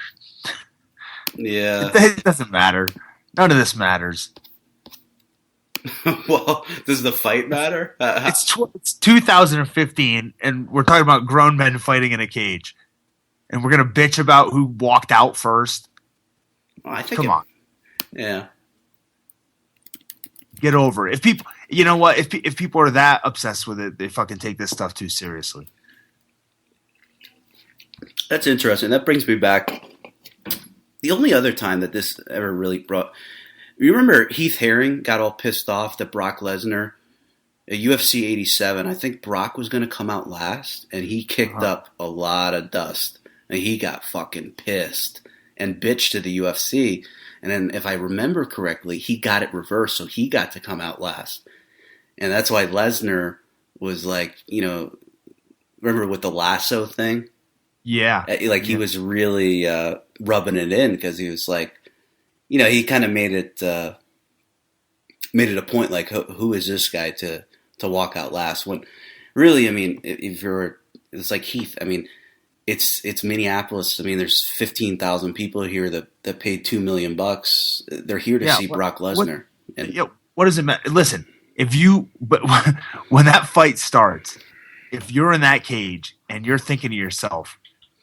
Yeah. It doesn't matter. None of this matters. Well, does the fight matter? It's 2015, and we're talking about grown men fighting in a cage. And we're going to bitch about who walked out first? Well, I think Come on. Yeah. Get over it. If people, you know what? If people are that obsessed with it, they fucking take this stuff too seriously. That's interesting. That brings me back. The only other time that this ever really brought... You remember Heath Herring got all pissed off that Brock Lesnar, at UFC 87, I think Brock was going to come out last, and he kicked up a lot of dust. And he got fucking pissed and bitched to the UFC. And then, if I remember correctly, he got it reversed, so he got to come out last. And that's why Lesnar was like, remember with the lasso thing? Yeah. He was really rubbing it in, because he was like, he kind of made it a point, like, who is this guy to walk out last? When really, I mean, it's like Heath, I mean, it's Minneapolis. I mean, there's 15,000 people here that paid $2 million. They're here to see Brock Lesnar. What does it matter? Listen, when that fight starts, if you're in that cage and you're thinking to yourself,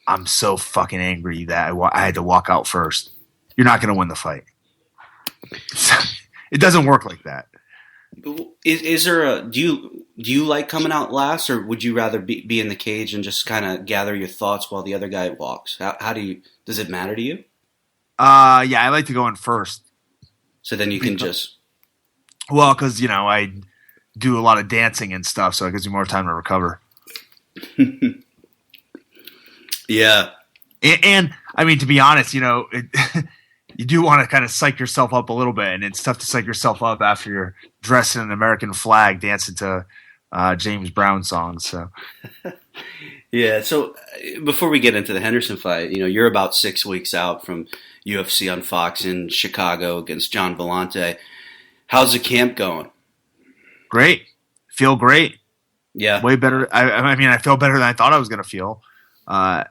I'm so fucking angry that I had to walk out first, you're not going to win the fight. It doesn't work like that. Is there a do you like coming out last, or would you rather be in the cage and just kind of gather your thoughts while the other guy walks? How does it matter to you? Yeah, I like to go in first. So then you can just because I do a lot of dancing and stuff, so it gives me more time to recover. Yeah, and I mean, to be honest, you do want to kind of psych yourself up a little bit, and it's tough to psych yourself up after you're dressed in an American flag, dancing to James Brown songs. So, yeah. So before we get into the Henderson fight, you're about 6 weeks out from UFC on Fox in Chicago against John Vellante. How's the camp going? Great. Feel great. Yeah. Way better. I mean, I feel better than I thought I was going to feel, at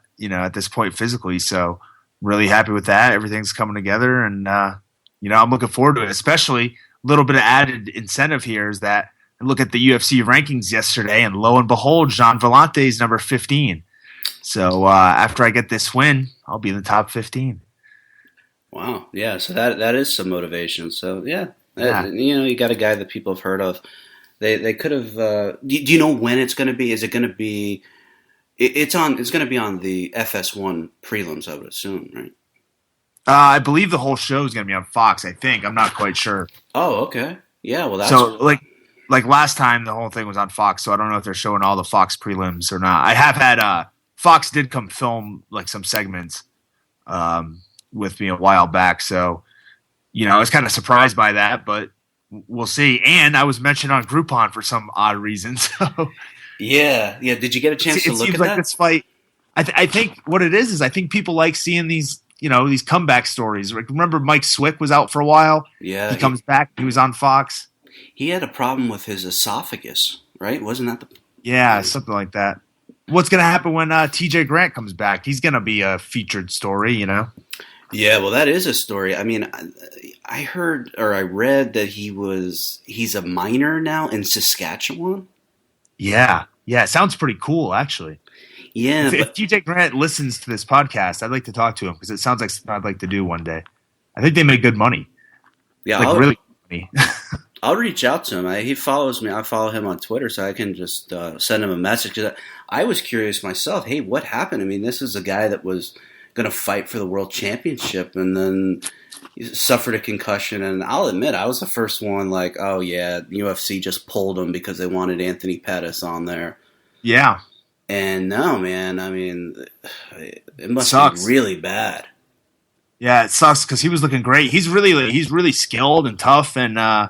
this point physically. So really happy with that. Everything's coming together, and, I'm looking forward to it, especially a little bit of added incentive here is that I look at the UFC rankings yesterday, and lo and behold, Jean Vellante is number 15. So after I get this win, I'll be in the top 15. Wow. Yeah. So that is some motivation. So yeah. You got a guy that people have heard of. They could have. Do you know when it's going to be? Is it going to be? It's going to be on the FS1 prelims, I would assume, right? I believe the whole show is going to be on Fox. I think. I'm not quite sure. Oh, okay. Yeah. Well, that's so like last time the whole thing was on Fox, so I don't know if they're showing all the Fox prelims or not. I have had Fox did come film like some segments with me a while back, so I was kind of surprised by that, but we'll see. And I was mentioned on Groupon for some odd reason. So yeah. Did you get a chance to look at that? This fight, I think what it is I think people like seeing these these comeback stories. Like, remember Mike Swick was out for a while. Yeah, he comes back. He was on Fox. He had a problem with his esophagus, right? Wasn't that something like that? What's going to happen when TJ Grant comes back? He's going to be a featured story, Yeah, well, that is a story. I mean, I heard or I read that he's a miner now in Saskatchewan. Yeah. It sounds pretty cool, actually. Yeah. If TJ Grant listens to this podcast, I'd like to talk to him because it sounds like something I'd like to do one day. I think they make good money. Yeah, really good money. I'll reach out to him. He follows me. I follow him on Twitter, so I can just send him a message. I was curious myself. Hey, what happened? I mean, this is a guy that was going to fight for the world championship, and then he suffered a concussion. And I'll admit, I was the first one like, oh yeah, UFC just pulled him because they wanted Anthony Pettis on there. Yeah. And no, man, I mean, it must Sucks. be really bad. Yeah, it sucks because he was looking great. He's really skilled and tough, and I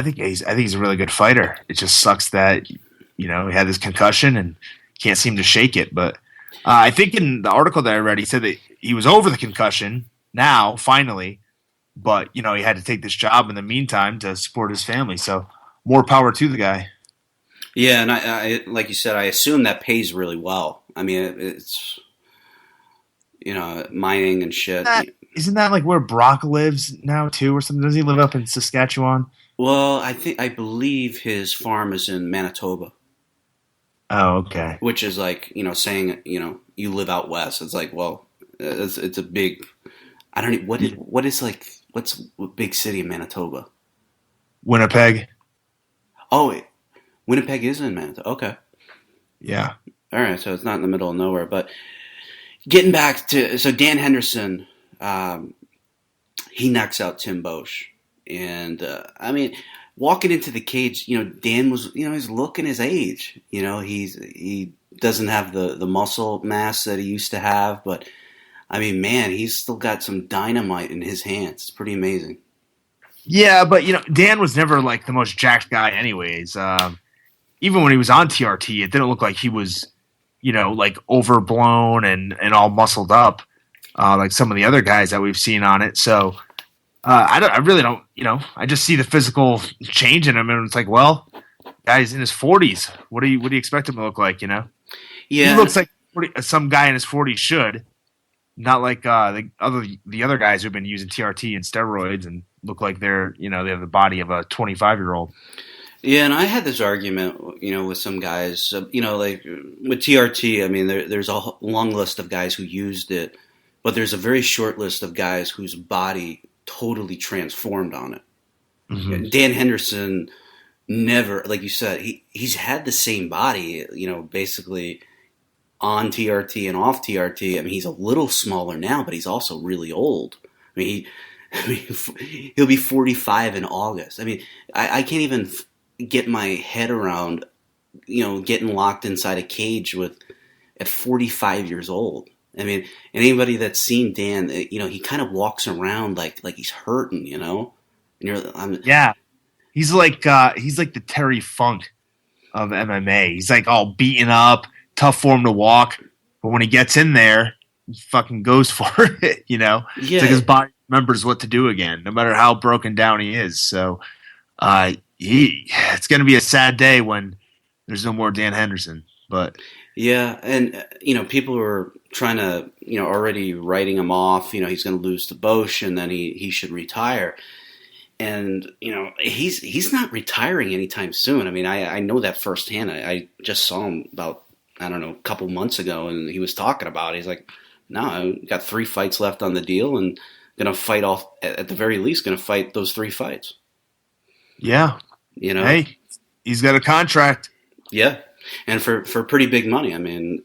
think he's a really good fighter. It just sucks that he had this concussion and can't seem to shake it. But I think in the article that I read, he said that he was over the concussion now, finally, but he had to take this job in the meantime to support his family. So more power to the guy. Yeah, and I like you said, I assume that pays really well. I mean, it's mining and shit. Isn't that like where Brock lives now too, or something? Does he live up in Saskatchewan? Well, I believe his farm is in Manitoba. Oh, okay. Which is like saying you live out west. It's like, well, it's a big. I don't know what's a big city in Manitoba? Winnipeg. Oh, Winnipeg is in Manitoba. Okay. Yeah. All right, so it's not in the middle of nowhere. But getting back to Dan Henderson, he knocks out Tim Boesch, and I mean, walking into the cage, Dan was, he's looking his age. He doesn't have the muscle mass that he used to have, but I mean, man, he's still got some dynamite in his hands. It's pretty amazing. Yeah, but Dan was never like the most jacked guy, anyways. Even when he was on TRT, it didn't look like he was, like overblown and all muscled up, like some of the other guys that we've seen on it. So I really don't, I just see the physical change in him, and it's like, well, guy's in his 40s. What do you expect him to look like? Yeah, he looks like some guy in his 40s should, not like the other guys who've been using TRT and steroids and look like they're, they have the body of a 25-year-old. Yeah, and I had this argument, with some guys, like with TRT. I mean, there's a long list of guys who used it, but there's a very short list of guys whose body totally transformed on it. Hmm. Dan Henderson never, like you said, he's had the same body, basically on TRT and off TRT. I mean, he's a little smaller now, but he's also really old. I mean, he'll be 45 in August. I mean, I can't even get my head around, getting locked inside a cage at 45 years old. I mean, anybody that's seen Dan, he kind of walks around like he's hurting, And Yeah, he's like the Terry Funk of MMA. He's like all beaten up, tough for him to walk, but when he gets in there, he fucking goes for it. It's yeah, like his body remembers what to do again, no matter how broken down he is. So, it's going to be a sad day when there's no more Dan Henderson. But yeah, and people were trying to, already writing him off. He's going to lose to Bosch, and then he should retire. And he's not retiring anytime soon. I mean, I know that firsthand. I just saw him about, I don't know, a couple months ago, and he was talking about it. He's like, no, I got 3 fights left on the deal, and gonna fight off, at the very least, gonna fight those 3 fights. yeah, hey, he's got a contract. Yeah, and for pretty big money. I mean,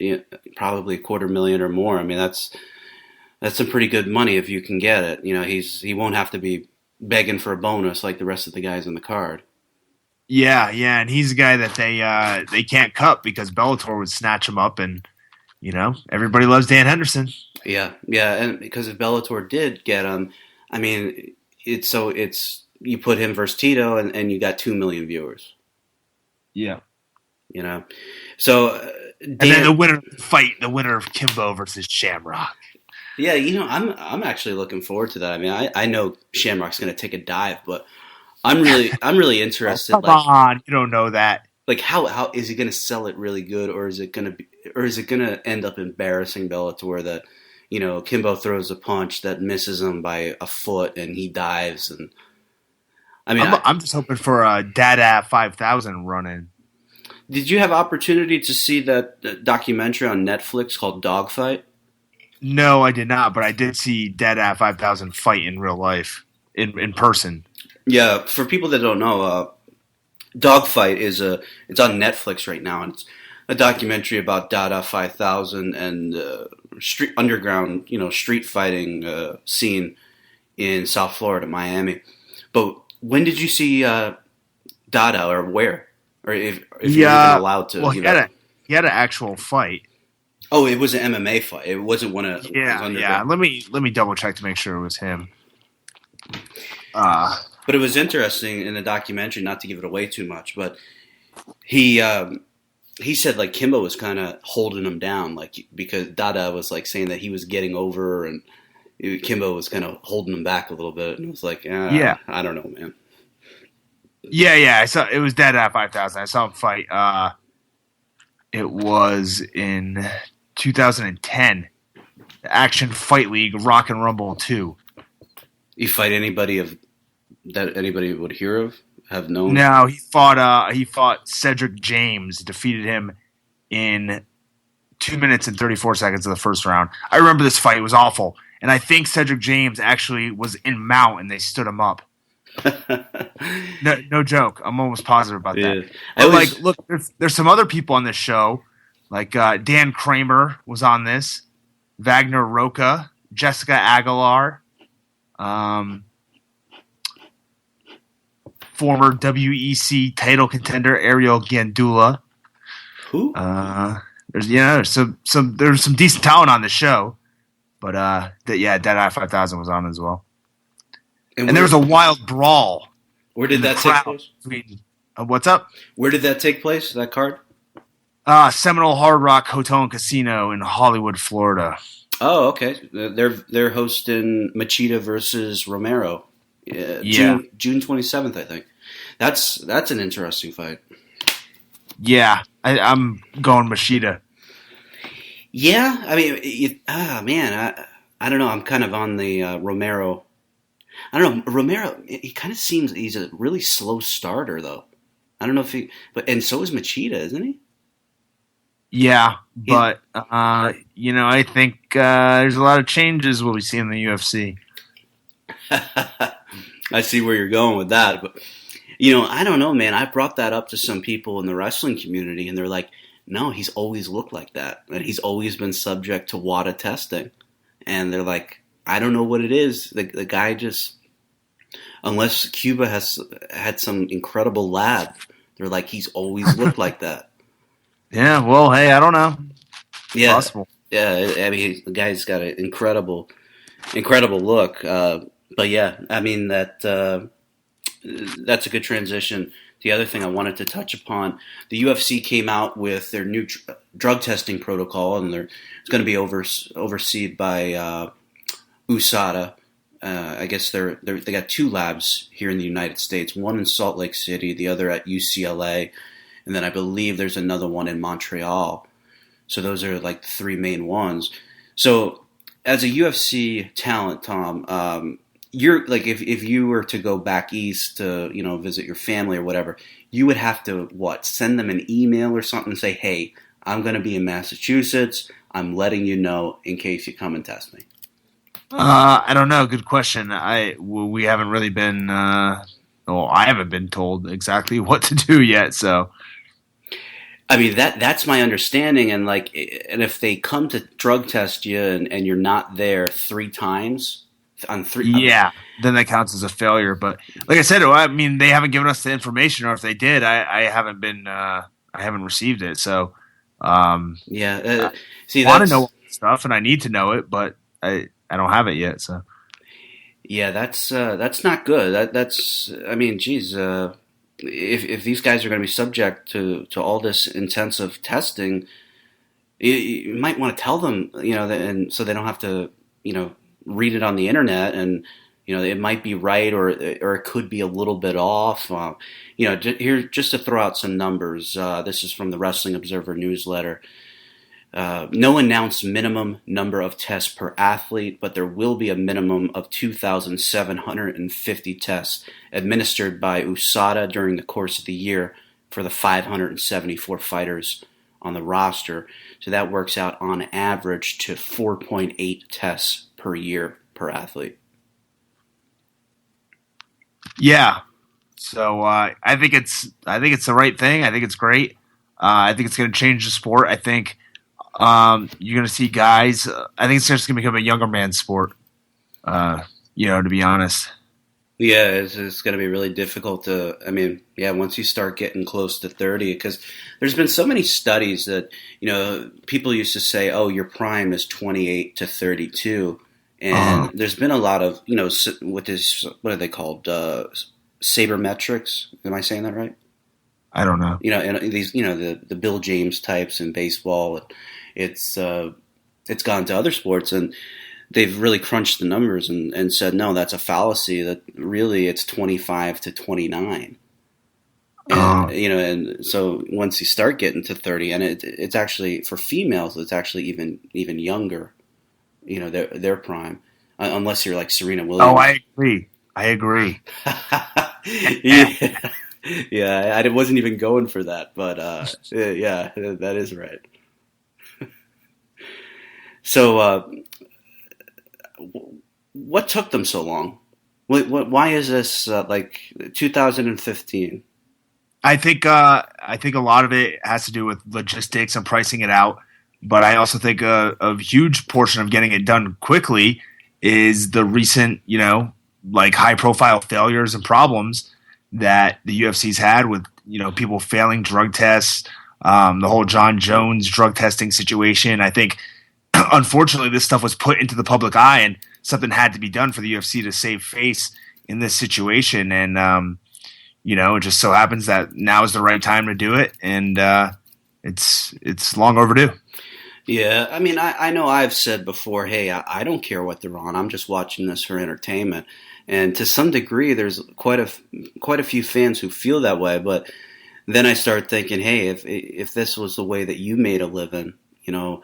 probably $250,000 or more. I mean, that's some pretty good money if you can get it. He won't have to be begging for a bonus like the rest of the guys on the card. Yeah, and he's a guy that they can't cut because Bellator would snatch him up, and everybody loves Dan Henderson. Yeah, and because if Bellator did get him, I mean, it's you put him versus Tito, and you got 2 million viewers. Yeah, So and then the winner of Kimbo versus Shamrock. Yeah, I'm actually looking forward to that. I mean, I know Shamrock's going to take a dive, but I'm really interested. Come on, you don't know that. Like, how is he going to sell it really good, or is it going to end up embarrassing Bellator that Kimbo throws a punch that misses him by a foot and he dives, and I mean, I'm just hoping for a Dada 5000 run-in. Did you have opportunity to see that documentary on Netflix called Dogfight? No, I did not, but I did see Dada 5000 fight in real life, in person. Yeah, for people that don't know, Dogfight it's on Netflix right now, and it's a documentary about Dada 5000 and street underground, street fighting scene in South Florida, Miami. But when did you see Dada, or where, or if you're even allowed to? Well, he had an actual fight. Oh, it was an MMA fight. It wasn't one of yeah. Let me double check to make sure it was him. But it was interesting in the documentary, not to give it away too much, but he said like Kimbo was kind of holding him down, like because Dada was like saying that he was getting over, and Kimbo was kind of holding him back a little bit, and it was like, I don't know, man. Yeah. I saw it was Dada 5000. I saw him fight. It was in 2010, the Action Fight League Rock and Rumble 2. You fight anybody that anybody would hear of, have known? No, he fought Cedric James, defeated him in 2 minutes and 34 seconds of the first round. I remember this fight; it was awful, and I think Cedric James actually was in mount, and they stood him up. No joke. I'm almost positive about that. But look, there's some other people on this show. Like Dan Kramer was on this, Wagner Roca, Jessica Aguilar, former WEC title contender Ariel Gandula. Who? There's some decent talent on the show, but Deadeye 5000 was on as well. And there was a wild brawl. Where did that take place? What's up? Where did that take place? That card? Seminole Hard Rock Hotel and Casino in Hollywood, Florida. Oh, okay. They're hosting Machida versus Romero. June 27th, I think. That's an interesting fight. Yeah, I'm going Machida. Yeah, I mean, I don't know. I'm kind of on the Romero. I don't know. Romero, he kind of seems he's a really slow starter, though. I don't know if he, but and so is Machida, isn't he? Yeah, but I think there's a lot of changes we'll be seeing in the UFC. I see where you're going with that, but I don't know, man. I brought that up to some people in the wrestling community, and they're like, "No, he's always looked like that, and he's always been subject to WADA testing." And they're like, "I don't know what it is. The guy just, unless Cuba has had some incredible lab, they're like he's always looked like that." Yeah, well, hey, I don't know. Yeah, possible. Yeah. I mean, the guy's got an incredible look. But yeah, I mean that's a good transition. The other thing I wanted to touch upon, the UFC came out with their new drug testing protocol, and it's going to be overseen by USADA. I guess they got 2 labs here in the United States, one in Salt Lake City, the other at UCLA, and then I believe there's another one in Montreal. So those are like the 3 main ones. So as a UFC talent, Tom, you're like if you were to go back east to visit your family or whatever, you would have to send them an email or something and say, "Hey, I'm going to be in Massachusetts. I'm letting you know in case you come and test me." I don't know. Good question. We haven't really been. I haven't been told exactly what to do yet. So, I mean that's my understanding, and if they come to drug test you and you're not there 3 times on 3, yeah, then that counts as a failure. But like I said, I mean they haven't given us the information, or if they did, I haven't been. I haven't received it. So, yeah. See, I want to know stuff, and I need to know it, but I don't have it yet. So, yeah, that's not good. That's I mean, geez. If these guys are going to be subject to all this intensive testing, you might want to tell them, and so they don't have to, read it on the internet, and it might be right or it could be a little bit off. Here just to throw out some numbers. This is from the Wrestling Observer newsletter. No announced minimum number of tests per athlete, but there will be a minimum of 2,750 tests administered by USADA during the course of the year for the 574 fighters on the roster. So that works out on average to 4.8 tests per year per athlete. Yeah. So I think it's the right thing. I think it's great. I think it's going to change the sport. I think you're going to see guys. I think it's just going to become a younger man's sport. To be honest. Yeah, it's going to be really difficult to. I mean, yeah, once you start getting close to 30, because there's been so many studies that people used to say, "Oh, your prime is 28 to 32," and there's been a lot of what are they called? Sabermetrics. Am I saying that right? I don't know. And these, the Bill James types in baseball, it's gone to other sports, and they've really crunched the numbers and said, no, that's a fallacy. That really it's 25 to 29. And, and so once you start getting to 30, and it's actually for females, it's actually even younger. Their prime, unless you're like Serena Williams. Oh, I agree. Yeah. Yeah, I wasn't even going for that, but yeah, that is right. So, what took them so long? Why is this like 2015? I think a lot of it has to do with logistics and pricing it out, but I also think a huge portion of getting it done quickly is the recent, high profile failures and problems that the UFC's had with, people failing drug tests, the whole John Jones drug testing situation. I think, unfortunately, this stuff was put into the public eye, and something had to be done for the UFC to save face in this situation. And, it just so happens that now is the right time to do it, and it's long overdue. Yeah, I mean, I know I've said before, hey, I don't care what they're on. I'm just watching this for entertainment. And to some degree, there's quite a few fans who feel that way. But then I start thinking, hey, if this was the way that you made a living, you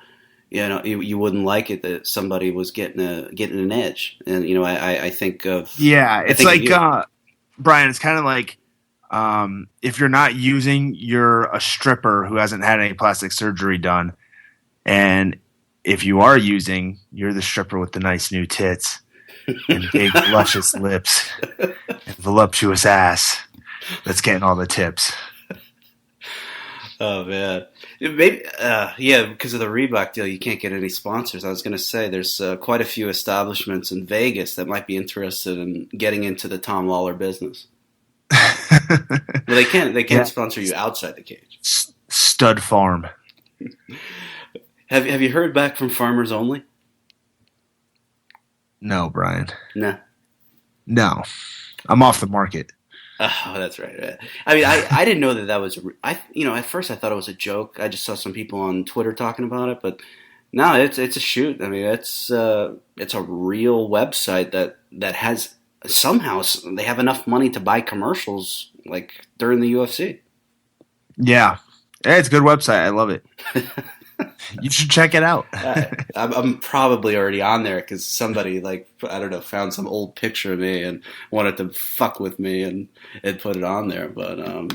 wouldn't like it that somebody was getting an edge. And I think of it's like Brian. It's kind of like If you're not using, you're a stripper who hasn't had any plastic surgery done. And if you are using, you're the stripper with the nice new tits and big luscious lips and voluptuous ass that's getting all the tips. Oh man, maybe yeah, because of the Reebok deal, you can't get any sponsors. I was going to say there's quite a few establishments in Vegas that might be interested in getting into the Tom Lawlor business. Well, they can't sponsor you outside the cage. Stud Farm. Have you heard back from Farmers Only? No, Brian. No, I'm off the market. Oh, that's right. I mean, I didn't know that was. At first I thought it was a joke. I just saw some people on Twitter talking about it, but no, it's a shoot. I mean, it's a real website that has somehow they have enough money to buy commercials like during the UFC. Yeah, it's a good website. I love it. You should check it out. I'm probably already on there because somebody, found some old picture of me and wanted to fuck with me and put it on there. But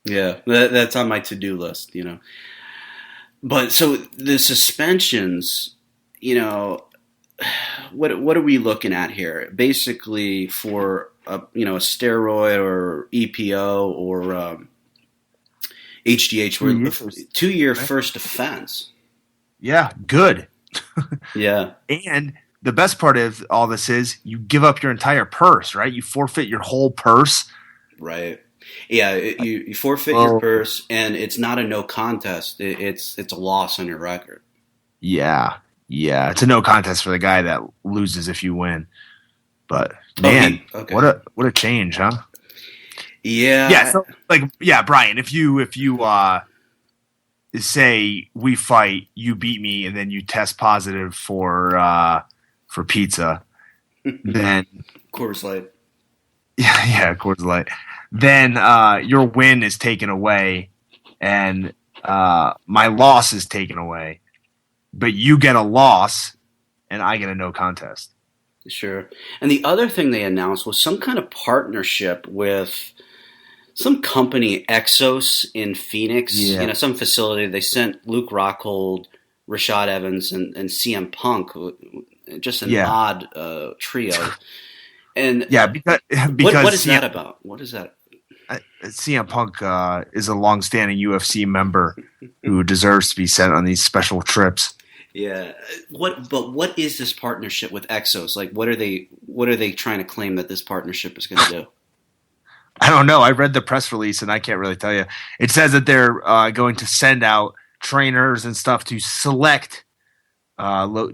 yeah, that's on my to-do list, But so the suspensions, what are we looking at here? Basically, for a steroid or EPO or HGH, were 2-year first offense. Yeah, good. Yeah. And the best part of all this is you give up your entire purse, right? You forfeit your whole purse. Right. Yeah, you forfeit your purse, and it's not a no contest. It's a loss on your record. Yeah. It's a no contest for the guy that loses if you win. But man, what a change, huh? Yeah. So, Brian, if you say we fight, you beat me, and then you test positive for pizza, then Coors Light. Yeah, Coors Light. Then your win is taken away, and my loss is taken away. But you get a loss, and I get a no contest. Sure. And the other thing they announced was some kind of partnership with some company, Exos in Phoenix, some facility. They sent Luke Rockhold, Rashad Evans, and CM Punk, just an odd trio. And because what is that about? What is that? CM Punk is a long-standing UFC member who deserves to be sent on these special trips. Yeah. What is this partnership with Exos? Like, what are they trying to claim that this partnership is going to do? I don't know. I read the press release and I can't really tell you. It says that they're going to send out trainers and stuff to select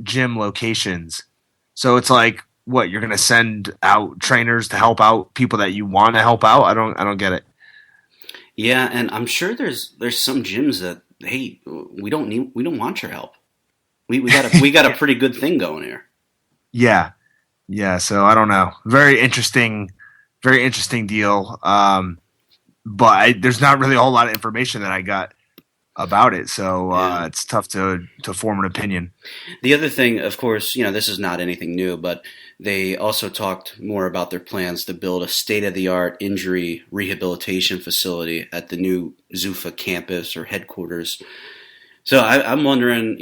gym locations. So it's like, what, you're going to send out trainers to help out people that you want to help out? I don't get it. Yeah, and I'm sure there's some gyms that, hey, we don't want your help. We got a pretty good thing going here. Yeah. So I don't know. Very interesting deal. But there's not really a whole lot of information that I got about it, so it's tough to form an opinion. The other thing, of course, this is not anything new, but they also talked more about their plans to build a state-of-the-art injury rehabilitation facility at the new Zuffa campus or headquarters. So I'm wondering,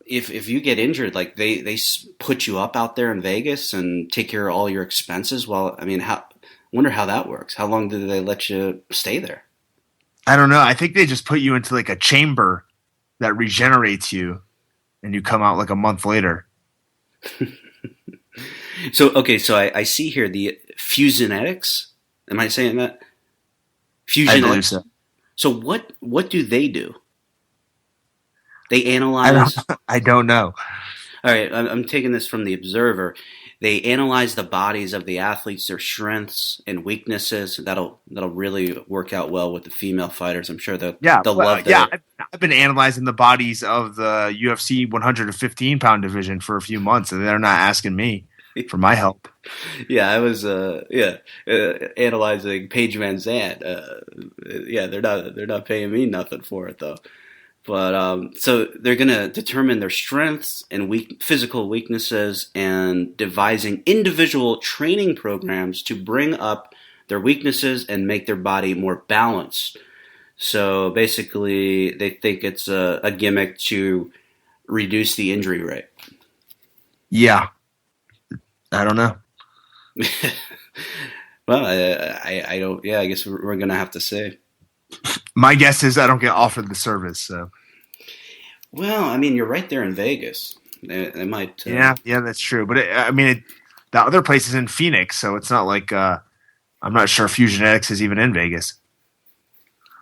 if you get injured, like they put you up out there in Vegas and take care of all your expenses. Well, I mean, wonder how that works. How long do they let you stay there? I don't know. I think they just put you into like a chamber that regenerates you, and you come out like a month later. So I see here the Fusionetics. Am I saying that? Fusionetics. I believe so. So what do they do? They analyze. I don't know. All right, I'm taking this from the Observer. They analyze the bodies of the athletes, their strengths and weaknesses. That'll really work out well with the female fighters. I'm sure they'll love that. Yeah, I've been analyzing the bodies of the UFC 115-pound division for a few months, and they're not asking me for my help. Yeah, I was analyzing Paige Van Zandt. They're not paying me nothing for it though. But so they're going to determine their strengths and physical weaknesses and devising individual training programs to bring up their weaknesses and make their body more balanced. So basically, they think it's a gimmick to reduce the injury rate. Yeah. I don't know. Well, I don't. Yeah, I guess we're gonna have to see. My guess is I don't get offered the service. So. Well, I mean, you're right there in Vegas. They might. Yeah, that's true. But the other place is in Phoenix, so it's not like I'm not sure Fusionetics is even in Vegas.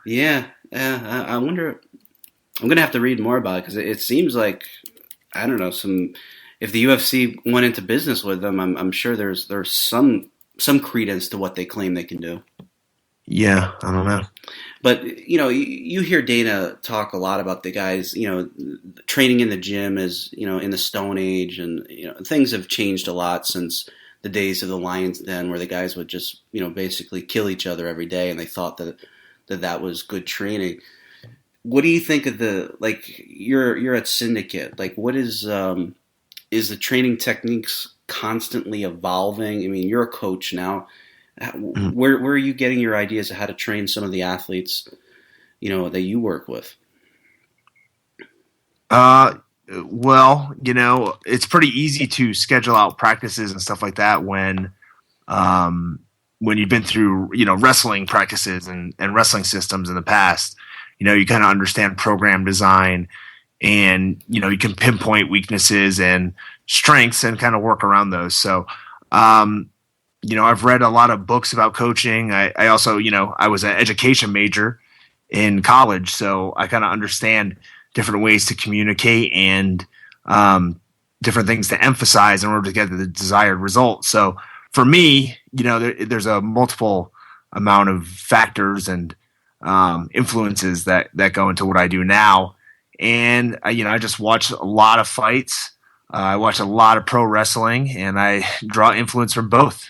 Yeah, I wonder. I'm gonna have to read more about it because it seems like I don't know if the UFC went into business with them, I'm sure there's some credence to what they claim they can do. Yeah, I don't know. But, you hear Dana talk a lot about the guys, training in the gym is, in the Stone Age, and, things have changed a lot since the days of the Lion's Den where the guys would just, basically kill each other every day, and they thought that was good training. What do you think of you're at Syndicate, what is the training techniques constantly evolving? I mean, you're a coach now. Where are you getting your ideas of how to train some of the athletes, that you work with? Well, it's pretty easy to schedule out practices and stuff like that when you've been through, wrestling practices and wrestling systems in the past. You kind of understand program design, and, you can pinpoint weaknesses and strengths and kind of work around those. So, I've read a lot of books about coaching. I also, I was an education major in college, so I kind of understand different ways to communicate and different things to emphasize in order to get the desired result. So for me, there's a multiple amount of factors and influences that go into what I do now. And I just watch a lot of fights. I watch a lot of pro wrestling, and I draw influence from both.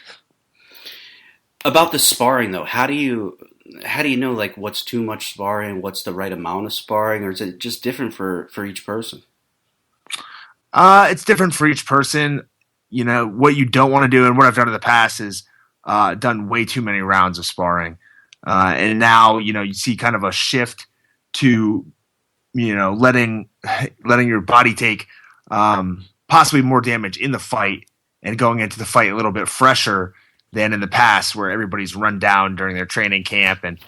About the sparring, though, how do you know what's too much sparring, what's the right amount of sparring, or is it just different for each person? It's different for each person. What you don't want to do, and what I've done in the past is done way too many rounds of sparring, and now you see kind of a shift to letting your body take possibly more damage in the fight and going into the fight a little bit fresher than in the past, where everybody's run down during their training camp, and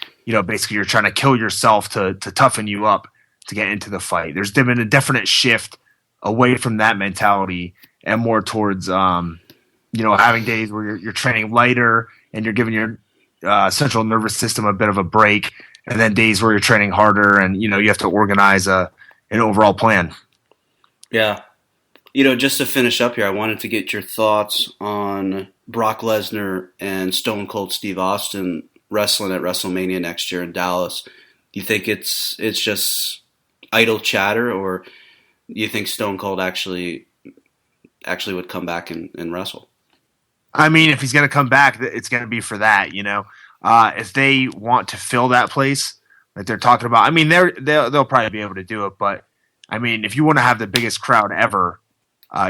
basically you're trying to kill yourself to toughen you up to get into the fight. There's been a definite shift away from that mentality and more towards having days where you're training lighter and you're giving your central nervous system a bit of a break, and then days where you're training harder and you have to organize an overall plan. Yeah. Just to finish up here, I wanted to get your thoughts on Brock Lesnar and Stone Cold Steve Austin wrestling at WrestleMania next year in Dallas. Do you think it's just idle chatter, or do you think Stone Cold actually would come back and wrestle? I mean, if he's going to come back, it's going to be for that, if they want to fill that place that they're talking about, I mean, they'll probably be able to do it. But I mean, if you want to have the biggest crowd ever,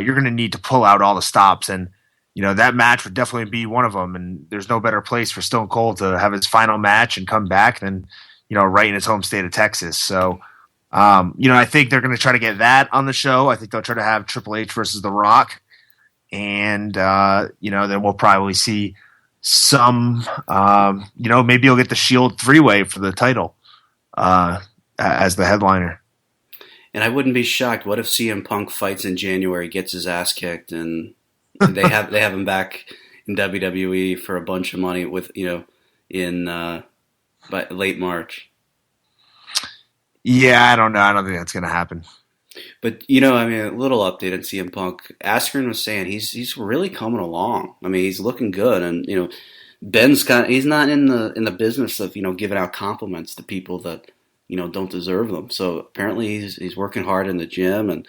you're going to need to pull out all the stops, and that match would definitely be one of them. And there's no better place for Stone Cold to have his final match and come back than right in his home state of Texas. So I think they're going to try to get that on the show. I think they'll try to have Triple H versus The Rock, and then we'll probably see some maybe you'll get the Shield three-way for the title as the headliner. And I wouldn't be shocked. What if CM Punk fights in January, gets his ass kicked, and they have him back in WWE for a bunch of money with in by late March? Yeah, I don't know. I don't think that's going to happen. But I mean, a little update on CM Punk. Askren was saying he's really coming along. I mean, he's looking good, and Ben's he's not in the business of giving out compliments to people that don't deserve them. So apparently he's working hard in the gym, and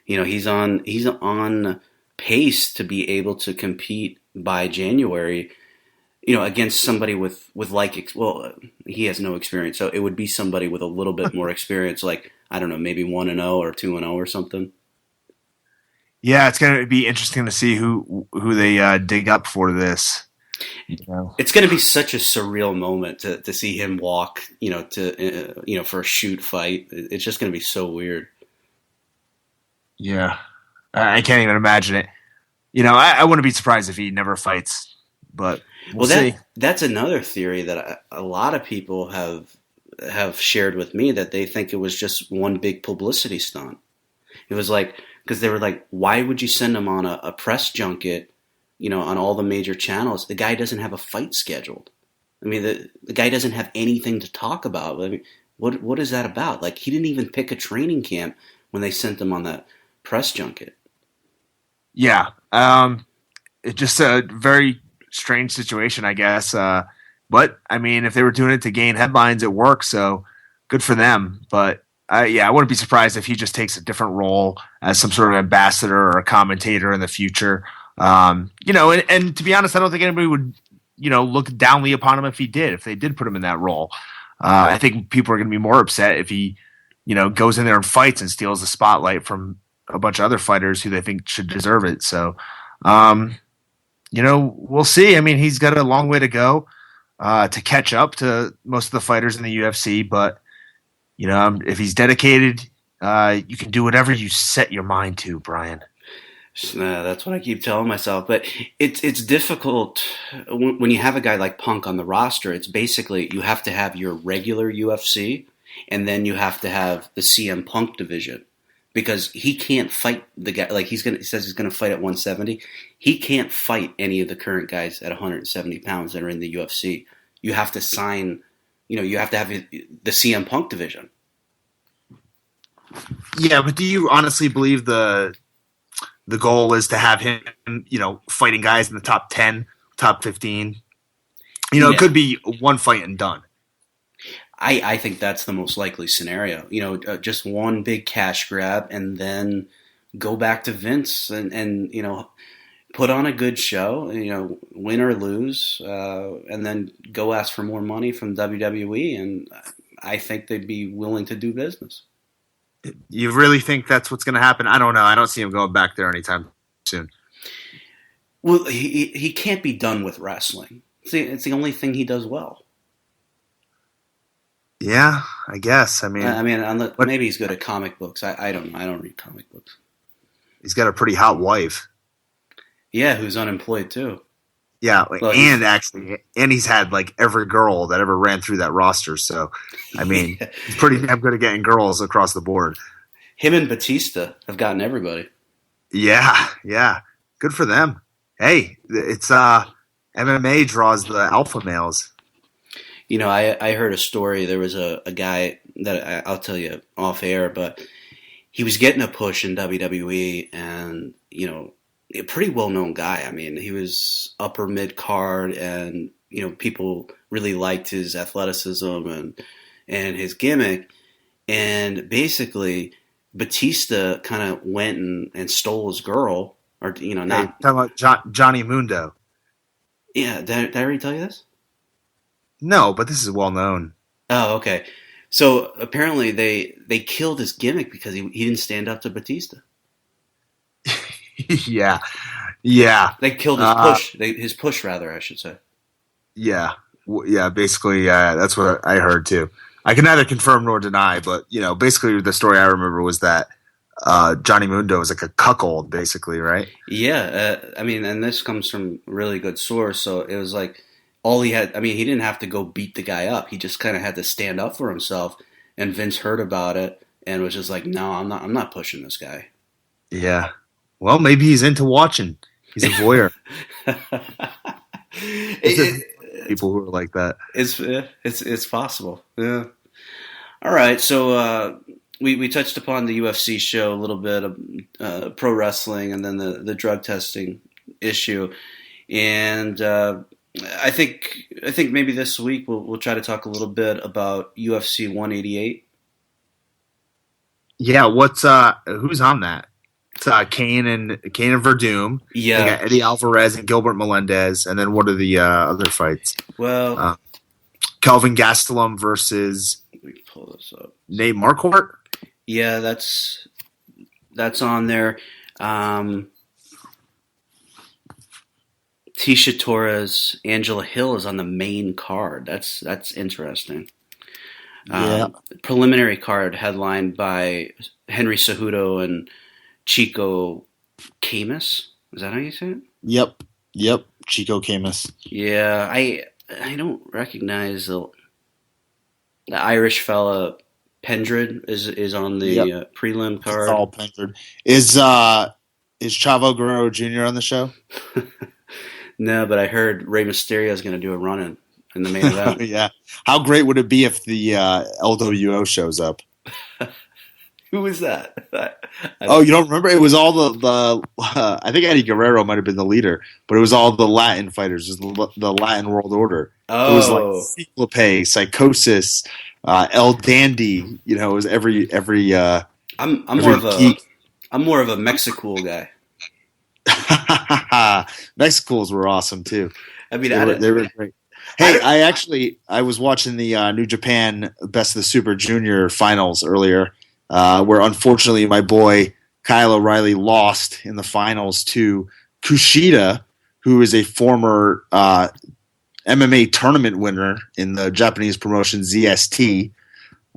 he's on pace to be able to compete by January, against somebody with he has no experience, so it would be somebody with a little bit more experience, like I don't know, maybe 1-0 or 2-0 or something. Yeah, it's going to be interesting to see who they dig up for this. You know? It's going to be such a surreal moment to see him walk, for a shoot fight. It's just going to be so weird. Yeah, I can't even imagine it. I wouldn't be surprised if he never fights, but we'll see. That's another theory that a lot of people have shared with me, that they think it was just one big publicity stunt. It was like, because they were like, why would you send him on a press junket, on all the major channels? The guy doesn't have a fight scheduled. I mean, the guy doesn't have anything to talk about. I mean, what is that about? Like, he didn't even pick a training camp when they sent him on that press junket. Yeah, it's just a very strange situation, I guess. But I mean, if they were doing it to gain headlines, it works. So good for them. But I wouldn't be surprised if he just takes a different role as some sort of ambassador or a commentator in the future. And to be honest, I don't think anybody would, look downly upon him if they did put him in that role. I think people are going to be more upset if he, goes in there and fights and steals the spotlight from a bunch of other fighters who they think should deserve it. So, we'll see. I mean, he's got a long way to go to catch up to most of the fighters in the UFC, but if he's dedicated, you can do whatever you set your mind to, Brian. That's what I keep telling myself. But it's difficult when you have a guy like Punk on the roster. It's basically, you have to have your regular UFC, and then you have to have the CM Punk division, because he can't fight the guy. Like, he says he's going to fight at 170. He can't fight any of the current guys at 170 pounds that are in the UFC. You have to sign. You have to have the CM Punk division. Yeah, but do you honestly believe the goal is to have him, fighting guys in the top 10, top 15? It could be one fight and done. I think that's the most likely scenario. Just one big cash grab, and then go back to Vince and put on a good show, win or lose, and then go ask for more money from WWE, and I think they'd be willing to do business. You really think that's what's going to happen? I don't know. I don't see him going back there anytime soon. Well, he can't be done with wrestling. It's the only thing he does well. Yeah, I guess. Maybe he's good at comic books. I don't know. I don't read comic books. He's got a pretty hot wife. Yeah, who's unemployed too. Yeah, well, and he's had like every girl that ever ran through that roster. So, he's pretty damn good at getting girls across the board. Him and Batista have gotten everybody. Yeah, good for them. Hey, it's MMA draws the alpha males. I heard a story. There was a guy that I'll tell you off air, but he was getting a push in WWE, and a pretty well-known guy. I mean, he was upper mid-card, and people really liked his athleticism and his gimmick. And basically, Batista kind of went and stole his girl, or not talking about Johnny Mundo. Yeah, did I already tell you this? No, but this is well known. Oh, okay. So apparently they killed his gimmick because he didn't stand up to Batista. Yeah. They killed his push. His push, rather, I should say. Yeah. Basically, that's what I heard too. I can neither confirm nor deny, but basically the story I remember was that Johnny Mundo was like a cuckold, basically, right? Yeah. And this comes from a really good source. So it was like all he had. He didn't have to go beat the guy up. He just kind of had to stand up for himself. And Vince heard about it and was just like, "No, I'm not pushing this guy." Yeah. Well, maybe he's into watching. He's a voyeur. People who are like that. It's possible. Yeah. All right. So we touched upon the UFC show a little bit of pro wrestling, and then the drug testing issue, and I think maybe this week we'll try to talk a little bit about UFC 188. Yeah. Who's on that? It's Kane and Verdum. Yeah. They got Eddie Alvarez and Gilbert Melendez. And then what are the other fights? Well, Kelvin Gastelum versus let me pull this up. Nate Marquardt. Yeah, that's on there. Tisha Torres, Angela Hill is on the main card. That's interesting. Yeah. Preliminary card headlined by Henry Cejudo and Chico Camus. Is that how you say it? Yep. Chico Camus. Yeah, I don't recognize the Irish fella. Pendred is on the prelim card. It's all Pendred. Is Chavo Guerrero Jr. on the show? No, but I heard Rey Mysterio is going to do a run in the main event. Yeah. How great would it be if the LWO shows up? Who was that? Oh, you don't remember? It was all the I think Eddie Guerrero might have been the leader, but it was all the Latin fighters, the Latin World Order. Oh. It was like Ciclope, Psychosis, El Dandy. You know, it was every. I'm more of a Mexicool guy. Mexicools were awesome too. I mean, they were great. Hey, I was watching the New Japan Best of the Super Junior finals earlier, where unfortunately my boy Kyle O'Reilly lost in the finals to Kushida, who is a former MMA tournament winner in the Japanese promotion ZST.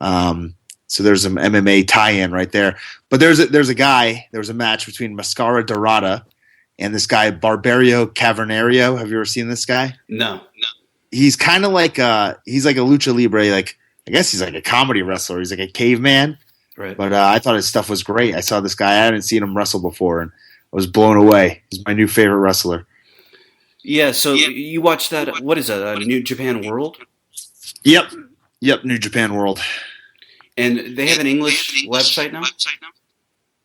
So there's some MMA tie-in right there. But there was a match between Mascara Dorada and this guy Barbario Cavernario. Have you ever seen this guy? No. He's kind of like he's like a lucha libre, like I guess he's like a comedy wrestler. He's like a caveman. Right. But I thought his stuff was great. I saw this guy. I hadn't seen him wrestle before, and I was blown away. He's my new favorite wrestler. Yeah. So you watched that? What is that? New Japan World? Yep. New Japan World. And they have an English website now?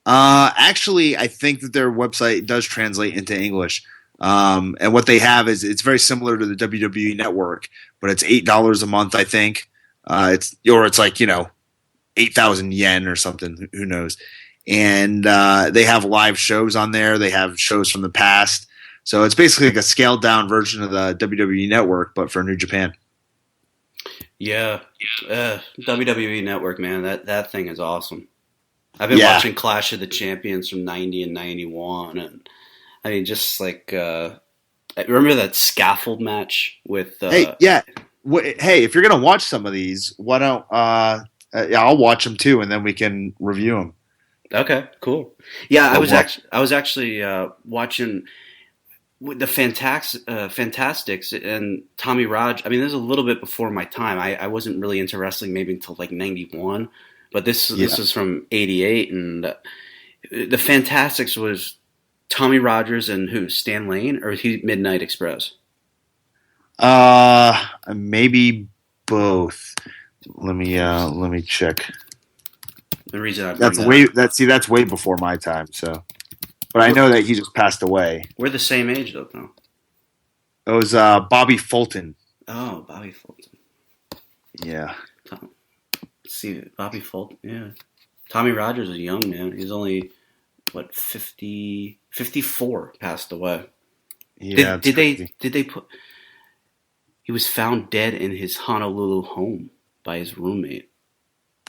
Actually, I think that their website does translate into English. And what they have is it's very similar to the WWE Network, but it's $8 a month, I think. It's like 8,000 yen or something. Who knows? And they have live shows on there. They have shows from the past. So it's basically like a scaled down version of the WWE Network, but for New Japan. Yeah. WWE Network, man, that thing is awesome. I've been watching Clash of the Champions from 90 and 91, and I mean, just like remember that scaffold match with hey, if you're gonna watch some of these, why don't I'll watch them too, and then we can review them. Okay, cool. Yeah, I was actually watching with the Fantastics and Tommy Raj. I mean, this is a little bit before my time. I wasn't really into wrestling maybe until like 91, but this is from 88, and the Fantastics was Tommy Rogers and who? Stan Lane, or he Midnight Express? Maybe both. Let me check. The reason that's way before my time. So, but I know that he just passed away. We're the same age though. It was Bobby Fulton. Oh, Bobby Fulton. Yeah. Let's see, Bobby Fulton. Yeah. Tommy Rogers is young, man. He's only 54, passed away. Yeah. Did they put? He was found dead in his Honolulu home by his roommate.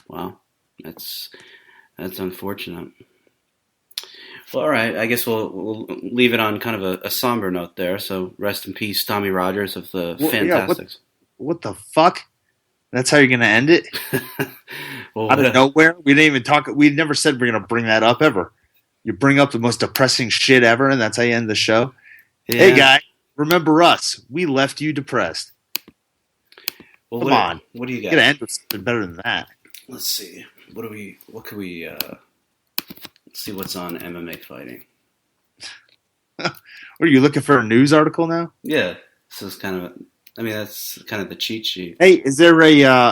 Wow, that's unfortunate. Well, all right. I guess we'll leave it on kind of a somber note there. So rest in peace, Tommy Rogers of the Fantastics. What the fuck? That's how you're going to end it? Well, out of nowhere? We didn't even talk. We never said we're going to bring that up ever. You bring up the most depressing shit ever, and that's how you end the show? Yeah. Hey, guy, remember us. We left you depressed. Well, Come on. What do you got? You got to end with something better than that. Let's see. What can we let's see what's on MMA fighting. Are you looking for a news article now? Yeah. This is that's kind of the cheat sheet. Hey, is there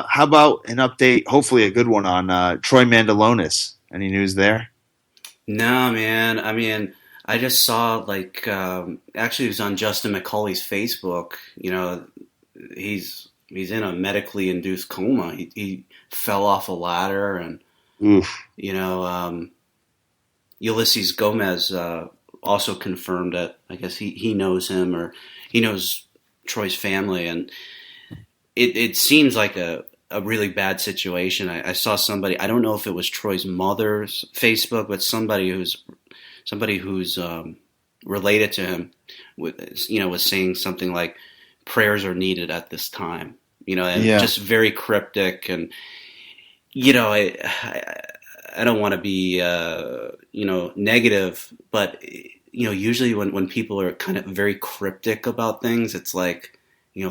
how about an update, hopefully a good one, on Troy Mandalonis? Any news there? No, man. I mean, I just saw actually it was on Justin McCauley's Facebook. He's in a medically induced coma. He fell off a ladder, and Ulysses Gomez also confirmed that. I guess he knows him, or he knows Troy's family, and it seems like a really bad situation. I saw somebody, I don't know if it was Troy's mother's Facebook, but somebody who's related to him, was saying something like, "Prayers are needed at this time." And just very cryptic, and I don't want to be negative, but usually when people are kind of very cryptic about things, it's like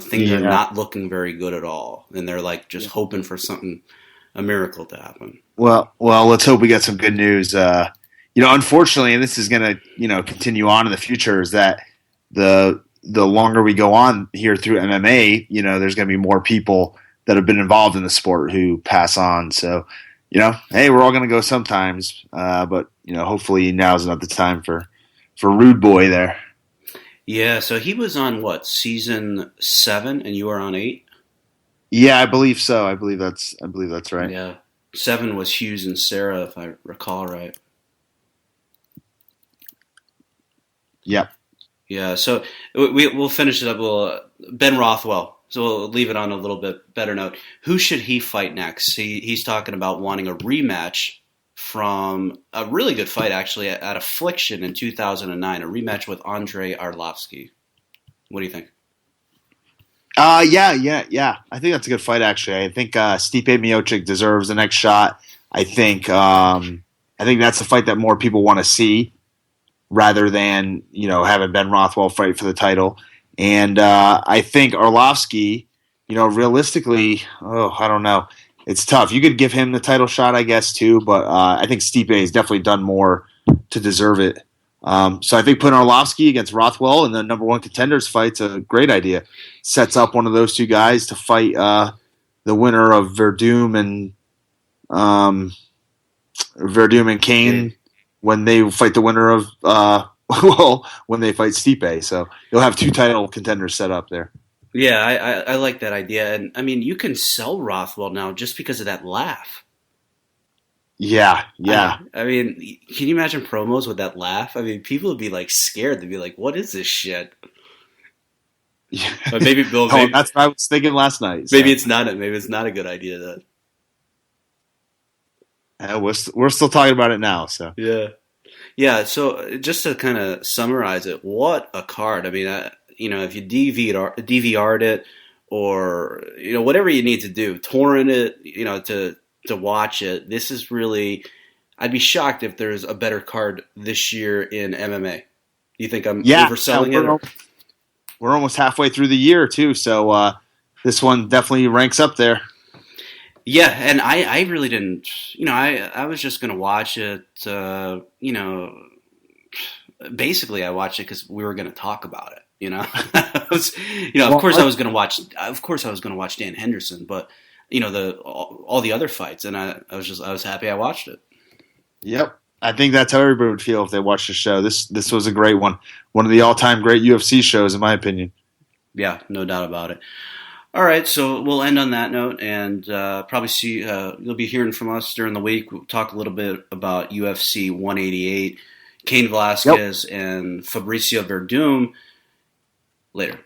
things are not looking very good at all, and they're like just hoping for a miracle to happen. Well, let's hope we get some good news. Unfortunately, and this is going to continue on in the future, is that the longer we go on here through MMA, there's going to be more people that have been involved in the sport who pass on. So, hey, we're all going to go sometimes, but hopefully now's not the time for Rude Boy there. Yeah, so he was on season 7, and you were on 8. Yeah, I believe so. I believe that's right. Yeah, 7 was Hughes and Sarah, if I recall right. Yep. Yeah, so we'll finish it up. Ben Rothwell. So we'll leave it on a little bit better note. Who should he fight next? He's talking about wanting a rematch from a really good fight, actually, at Affliction in 2009, a rematch with Andrei Arlovsky. What do you think? Yeah. I think that's a good fight, actually. I think Stipe Miocic deserves the next shot. I think that's a fight that more people want to see, rather than having Ben Rothwell fight for the title. And I think Arlovsky, realistically, I don't know. It's tough. You could give him the title shot, I guess, too, but I think Stipe has definitely done more to deserve it. So I think putting Arlovsky against Rothwell in the number 1 contenders fight's a great idea. Sets up one of those two guys to fight the winner of Verdum and Kane when they fight the winner of when they fight Stipe. So you'll have 2 title contenders set up there. Yeah, I like that idea. And I mean, you can sell Rothwell now just because of that laugh. Yeah. I mean, can you imagine promos with that laugh? I mean, people would be like scared. They'd be like, "What is this shit?" Yeah. But maybe Bill. That's what I was thinking last night. So. Maybe it's not a good idea then. We're still talking about it now. So yeah. So just to kind of summarize it, what a card! I mean, if you DVR'd it, or whatever you need to do, torrent it, to watch it. This is really, I'd be shocked if there's a better card this year in MMA. Do you think I'm overselling it? We're almost halfway through the year too, so this one definitely ranks up there. Yeah, and I really didn't, I was just going to watch it, basically I watched it because we were going to talk about it, Of course I was going to watch Dan Henderson, but all the other fights, and I was happy I watched it. Yep. I think that's how everybody would feel if they watched the show. This was a great one. One of the all-time great UFC shows, in my opinion. Yeah, no doubt about it. All right, so we'll end on that note, and probably see you'll be hearing from us during the week. We'll talk a little bit about UFC 188, Cain Velasquez, and Fabricio Verdum later.